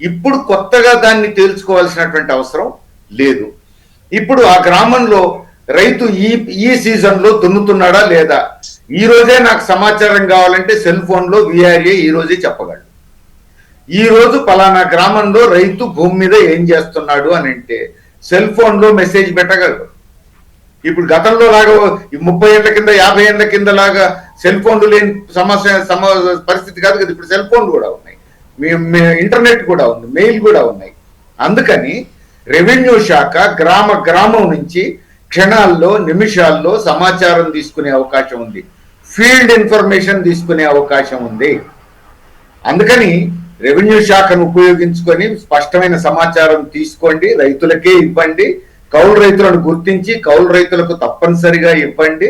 ఇప్పుడు కొత్తగా దాన్ని తేల్చుకోవాల్సినటువంటి అవసరం లేదు. ఇప్పుడు ఆ గ్రామంలో రైతు ఈ సీజన్ లో దున్నుతున్నాడా లేదా, ఈ రోజే నాకు సమాచారం కావాలంటే సెల్ ఫోన్ లో విఆర్ఏ ఈ రోజే చెప్పగలడు. ఈ రోజు పలానా గ్రామంలో రైతు భూమి మీద ఏం చేస్తున్నాడు అని అంటే సెల్ ఫోన్ లో మెసేజ్ పెట్టగలడు. ఇప్పుడు గతంలో లాగా 30 ఏళ్ల కింద 50 ఏళ్ల కింద లాగా సెల్ ఫోన్లు లేని పరిస్థితి కాదు కదా. ఇప్పుడు సెల్ ఫోన్లు కూడా ఉన్నాయి, ఇంటర్నెట్ కూడా ఉంది, మెయిల్ కూడా ఉన్నాయి. అందుకని రెవెన్యూ శాఖ గ్రామం నుంచి క్షణాల్లో నిమిషాల్లో సమాచారం తీసుకునే అవకాశం ఉంది, ఫీల్డ్ ఇన్ఫర్మేషన్ తీసుకునే అవకాశం ఉంది. అందుకని రెవెన్యూ శాఖను ఉపయోగించుకొని స్పష్టమైన సమాచారం తీసుకోండి, రైతులకే ఇవ్వండి, కౌలు రైతులను గుర్తించి కౌలు రైతులకు తప్పనిసరిగా ఇవ్వండి.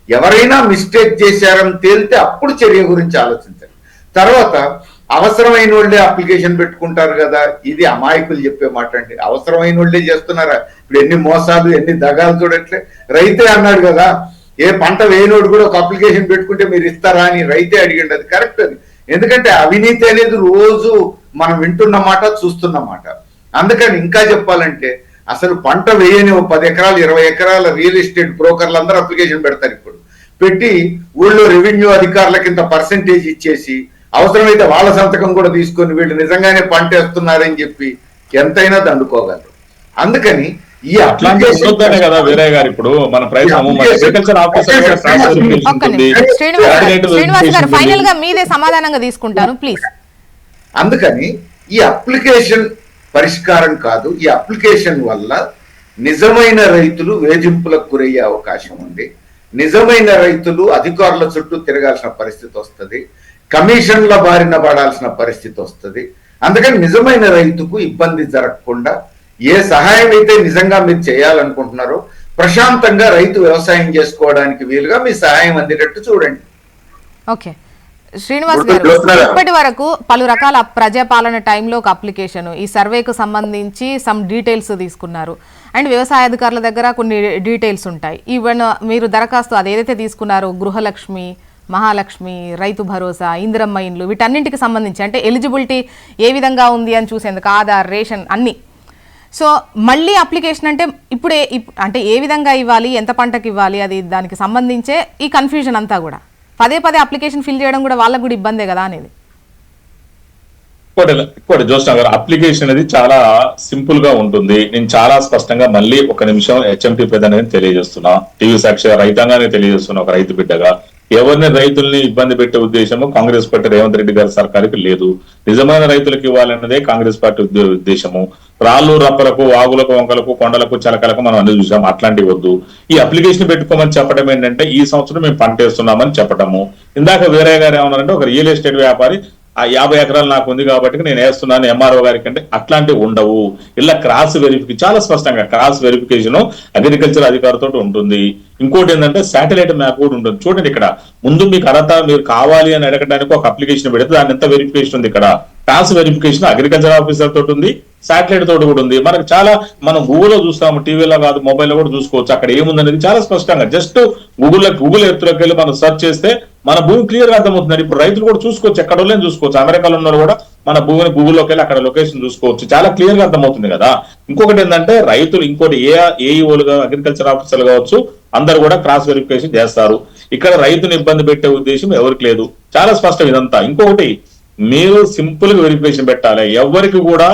ఎవరైనా మిస్టేక్ చేశారని తేలితే అప్పుడు చర్య గురించి ఆలోచించండి. తర్వాత అవసరమైన వాళ్ళే అప్లికేషన్ పెట్టుకుంటారు కదా, ఇది అమాయకులు చెప్పే మాట అండి. అవసరమైన వాళ్ళే చేస్తున్నారా? ఇప్పుడు ఎన్ని మోసాలు ఎన్ని దగాలు చూడట్లే. రైతే అన్నాడు కదా, ఏ పంట వేయనోడు కూడా ఒక అప్లికేషన్ పెట్టుకుంటే మీరు ఇస్తారా అని రైతే అడిగండి. అది కరెక్ట్. అది ఎందుకంటే అవినీతి అనేది రోజు మనం వింటున్న మాట చూస్తున్న మాట. అందుకని ఇంకా చెప్పాలంటే అసలు పంట వేయని 10 ఎకరాలు 20 ఎకరాల రియల్ ఎస్టేట్ బ్రోకర్లు అందరూ అప్లికేషన్ పెడతారు. ఇప్పుడు పెట్టి ఊళ్ళో రెవెన్యూ అధికారులకి ఇంత పర్సెంటేజ్ ఇచ్చేసి అవసరమైతే వాళ్ళ సంతకం కూడా తీసుకొని వీళ్ళు నిజంగానే పంట వేస్తున్నారని చెప్పి ఎంతైనా దండుకోగలరు. అందుకని ఈ కదా వేరే గారు ఇప్పుడు మన సమాధానంగా తీసుకుంటాను ప్లీజ్. అందుకని ఈ అప్లికేషన్ పరిష్కారం కాదు. ఈ అప్లికేషన్ వల్ల నిజమైన రైతులు వేధింపులకు గురయ్యే అవకాశం ఉంది. నిజమైన రైతులు అధికారుల చుట్టూ తిరగాల్సిన పరిస్థితి వస్తుంది, కమిషన్ల బారిన పడాల్సిన పరిస్థితి వస్తుంది. అందుకని నిజమైన రైతుకు ఇబ్బంది జరగకుండా ఏ సహాయం అయితే నిజంగా మీరు చేయాలనుకుంటున్నారో ప్రశాంతంగా రైతు వ్యవసాయం చేసుకోవడానికి వీలుగా మీ సహాయం అందేటట్టు చూడండి. ఓకే శ్రీనివాస్ గారు, ఇప్పటి వరకు పలు రకాల ప్రజాపాలన టైంలో ఒక అప్లికేషన్ ఈ సర్వేకు సంబంధించి సమ్ డీటెయిల్స్ తీసుకున్నారు అండ్ వ్యవసాయ అధికారుల దగ్గర కొన్ని డీటెయిల్స్ ఉంటాయి. ఈవెన్ మీరు దరఖాస్తు అది ఏదైతే తీసుకున్నారో గృహలక్ష్మి, మహాలక్ష్మి, రైతు భరోసా, ఇందిరమ్మ ఇండ్లు, వీటన్నింటికి సంబంధించి అంటే ఎలిజిబిలిటీ ఏ విధంగా ఉంది అని చూసేందుకు ఆధార్, రేషన్ అన్నీ. సో మళ్ళీ అప్లికేషన్ అంటే ఇప్పుడే అంటే ఏ విధంగా ఇవ్వాలి, ఎంత పంటకి ఇవ్వాలి, అది దానికి సంబంధించే ఈ కన్ఫ్యూజన్ అంతా కూడా పదే అప్లికేషన్ ఫిల్ చేయడం కూడా వాళ్ళకు కూడా ఇబ్బందే కదా అనేది. ఇంకోటి జోష్నా గారు, అప్లికేషన్ అనేది చాలా సింపుల్ గా ఉంటుంది. నేను చాలా స్పష్టంగా మళ్ళీ ఒక నిమిషం హెచ్ఎంటీ పెద్దనని తెలియజేస్తున్నా, టీవీ సాక్షి రైతాంగానే తెలియజేస్తున్నా, ఒక రైతు బిడ్డగా ఎవరిని రైతుల్ని ఇబ్బంది పెట్టే ఉద్దేశము కాంగ్రెస్ పార్టీ రేవంత్ రెడ్డి గారి సర్కారుకి లేదు. నిజమైన రైతులకు ఇవ్వాలన్నదే కాంగ్రెస్ పార్టీ ఉద్దేశము. రాళ్ళు రప్పలకు, వాగులకు, వంకలకు, కొండలకు, చలకలకు మనం అన్ని చూసాం. అట్లాంటివి వద్దు. ఈ అప్లికేషన్ పెట్టుకోమని చెప్పడం ఏంటంటే ఈ సంవత్సరం మేము పంట వేస్తున్నామని చెప్పటము. ఇందాక వేరే గారు ఏమన్నారంటే ఒక రియల్ ఎస్టేట్ వ్యాపారి ఆ 50 ఎకరాలు నాకు ఉంది కాబట్టి నేను వేస్తున్నాను ఎంఆర్ఓ గారికి అంటే అట్లాంటివి ఉండవు. ఇలా క్రాస్ వెరిఫికేషన్ చాలా స్పష్టంగా క్రాస్ వెరిఫికేషన్ అగ్రికల్చర్ అధికారితో ఉంటుంది. ఇంకోటి ఏంటంటే శాటిలైట్ మ్యాప్ కూడా ఉంటుంది. చూడండి ఇక్కడ ముందు మీకు అర్హత మీరు కావాలి అని అడగడానికి ఒక అప్లికేషన్ పెడితే దాని ఎంత వెరిఫికేషన్ ఉంది. ఇక్కడ క్రాస్ వెరిఫికేషన్ అగ్రికల్చర్ ఆఫీసర్ తోటి ఉంది, శాటిలైట్ తోటి కూడా ఉంది. మనకు చాలా మనం గూగుల్లో చూస్తాము, టీవీలో కాదు మొబైల్లో కూడా చూసుకోవచ్చు. అక్కడ ఏముందనేది చాలా స్పష్టంగా జస్ట్ గూగుల్ ఎర్త్లోకి వెళ్ళి మనం సెర్చ్ చేస్తే మన భూమి క్లియర్ గా అర్థమవుతుంది. ఇప్పుడు రైతులు కూడా చూసుకోవచ్చు, ఎక్కడ వాళ్ళని చూసుకోవచ్చు. అమెరికాలో ఉన్న కూడా మన భూమిని గూగుల్లోకి వెళ్ళి అక్కడ లొకేషన్ చూసుకోవచ్చు, చాలా క్లియర్ గా అర్థమవుతుంది కదా. ఇంకొకటి ఏంటంటే రైతులు ఇంకోటి ఏఈఓలుగా అగ్రికల్చర్ ఆఫీసర్లు కావచ్చు అందరు కూడా క్రాస్ వెరిఫికేషన్ చేస్తారు. ఇక్కడ రైతుని ఇబ్బంది పెట్టే ఉద్దేశం ఎవరికి లేదు, చాలా స్పష్టం ఇదంతా. ఇంకొకటి మీరు సింపుల్ గా వెరిఫికేషన్ పెట్టాలి, ఎవరికి కూడా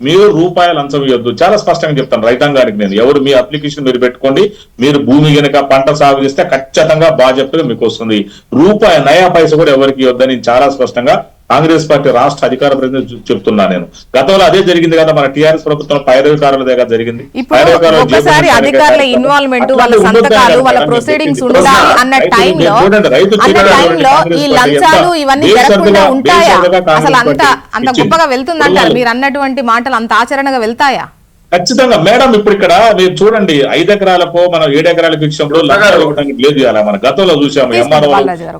మీరు రూపాయలు లంచం ఇవ్వద్దు. చాలా స్పష్టంగా చెప్తాను రైతాంగానికి నేను. ఎవరు మీ అప్లికేషన్ మీరు పెట్టుకోండి, మీరు భూమి గనక పంట సాగు చేస్తే ఖచ్చితంగా బాధ్యతగా మీకు వస్తుంది. రూపాయి నయా పైస కూడా ఎవరికి ఇవ్వద్దని చాలా స్పష్టంగా కాంగ్రెస్ పార్టీ రాష్ట్ర అధికార ప్రతినిధి చెప్తున్నా నేను. గతంలో అదే జరిగింది కదా, మన టీఆర్ఎస్ ప్రభుత్వం పైరవికారుల దగ్గర జరిగింది. ఒకసారి అధికారుల ఇన్వాల్వ్మెంట్, వాళ్ళ సంతకాలు, వాళ్ళ ప్రొసీడింగ్స్ ఉండాలి అన్న టైంలో ఈ లంచాలు ఇవన్నీ జరగకుండా ఉంటాయా? అసలు అంత గొప్పగా వెళ్తుందంటారు మీరు అన్నటువంటి మాటలు అంత ఆచరణగా వెళ్తాయా? ఖచ్చితంగా మేడం. ఇప్పుడు ఇక్కడ మీరు చూడండి 5 ఎకరాలకు మనం 7 ఎకరాలకు ఇచ్చినప్పుడు లేదు చేయాలి. మన గతంలో చూసాము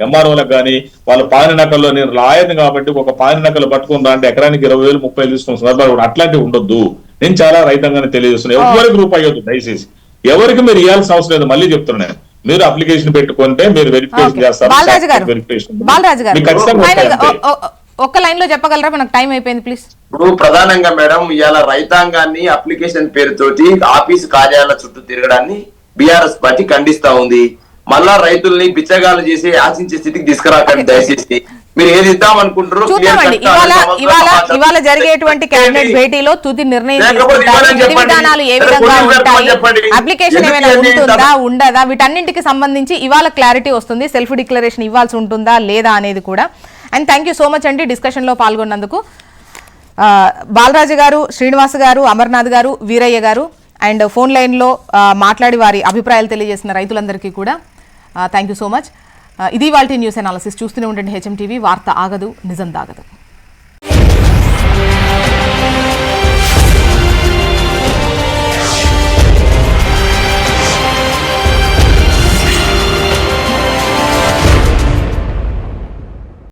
ఎంఆర్ఓలకు కానీ వాళ్ళ పానినకల్లో, నేను లాయర్ని కాబట్టి ఒక పానినకలు పట్టుకుందా అంటే ఎకరానికి 20,000 30,000 తీసుకున్న సందర్భాలు అట్లాంటివి ఉండొద్దు. నేను చాలా రైతాంగాన్ని తెలియజేస్తున్నాను, ఎవరికి రూపాయి ఇవ్వద్దు దయచేసి. ఎవరికి మీరు ఇవ్వాల్సిన అవసరం లేదు. మళ్ళీ చెప్తున్నాను, మీరు అప్లికేషన్ పెట్టుకుంటే మీరు వెరిఫికేషన్ చేస్తారు. ఒక్క లైన్ లో చెప్పగలరా? మనకు టైం అయిపోయింది ప్లీజ్. ఇప్పుడు ప్రధానంగా మేడం ఇవాళ రైతాంగాన్ని అప్లికేషన్ పేరుతోటి ఆఫీసు కార్యాలయాల చుట్టూ తిరగడాన్ని బీఆర్ఎస్ పార్టీ ఖండిస్తా ఉంది. మళ్ళా రైతుల్ని బిచ్చగాలు చేసి ఆశించే స్థితికి తీసుకురాకండి దయచేసి. మీరు ఏది ఇద్దాం అనుకుంటారో చూద్దామండి. ఇవాళ జరిగేటువంటి కేబినెట్ భేటీలో తుది నిర్ణయం విధానాలు ఏ విధంగా ఉంటాయి, అప్లికేషన్ ఏమైనా ఉంటుందా ఉండదా, వీటన్నింటికి సంబంధించి ఇవాళ క్లారిటీ వస్తుంది. సెల్ఫ్ డిక్లరేషన్ ఇవ్వాల్సి ఉంటుందా లేదా అనేది కూడా. And thank you so much అండి డిస్కషన్లో పాల్గొన్నందుకు. బాలరాజు గారు, శ్రీనివాస్ గారు, అమర్నాథ్ గారు, వీరయ్య గారు అండ్ ఫోన్ లైన్లో మాట్లాడి వారి అభిప్రాయాలు తెలియజేసిన రైతులందరికీ కూడా థ్యాంక్ యూ సో మచ్. ఇది ఇవాల్టి న్యూస్ అనాలిసిస్. చూస్తూనే ఉండండి HM TV. వార్త ఆగదు, నిజం దాగదు.